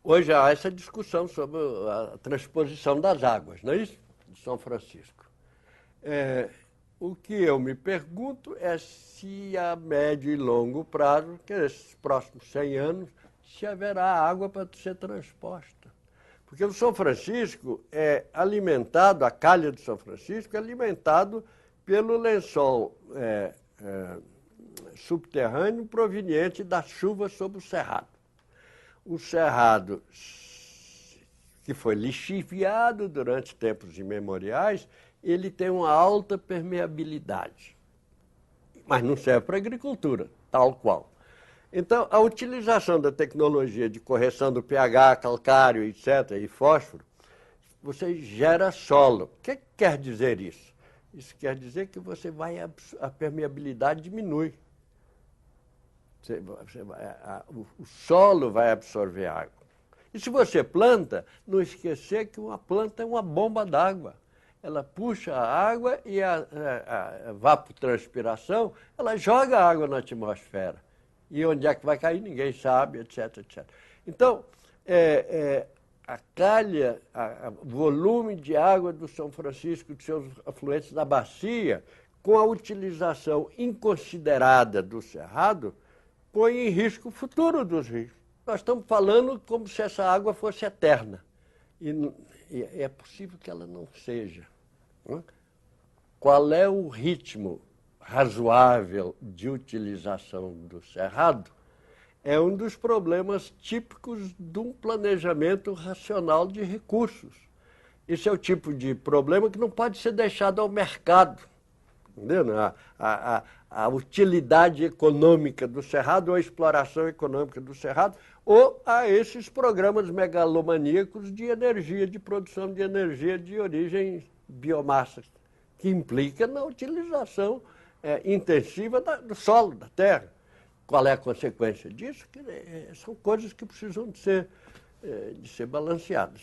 Hoje há essa discussão sobre a transposição das águas, não é isso? De São Francisco. O que eu me pergunto é se a médio e longo prazo, que nesses próximos 100 anos, se haverá água para ser transposta. Porque o São Francisco é alimentado, a calha de São Francisco é alimentado pelo lençol subterrâneo proveniente da chuva sobre o cerrado. O cerrado, que foi lixiviado durante tempos imemoriais, ele tem uma alta permeabilidade, mas não serve para a agricultura, tal qual. Então, a utilização da tecnologia de correção do pH, calcário, etc., e fósforo, você gera solo. O que quer dizer isso? Isso quer dizer que a permeabilidade diminui. O solo vai absorver água. E se você planta, não esquecer que uma planta é uma bomba d'água. Ela puxa a água e a evapotranspiração, ela joga a água na atmosfera. E onde é que vai cair, ninguém sabe, etc., etc. Então, a calha, o volume de água do São Francisco, de seus afluentes da bacia, com a utilização inconsiderada do cerrado, põe em risco o futuro dos rios. Nós estamos falando como se essa água fosse eterna. E é possível que ela não seja. Qual é o ritmo razoável de utilização do cerrado? É um dos problemas típicos de um planejamento racional de recursos. Esse é o tipo de problema que não pode ser deixado ao mercado. Entendeu? A utilidade econômica do cerrado, ou a exploração econômica do cerrado, ou a esses programas megalomaníacos de energia, de produção de energia de origem biomassa, que implica na utilização intensiva do solo, da terra. Qual é a consequência disso? São coisas que precisam de ser balanceadas.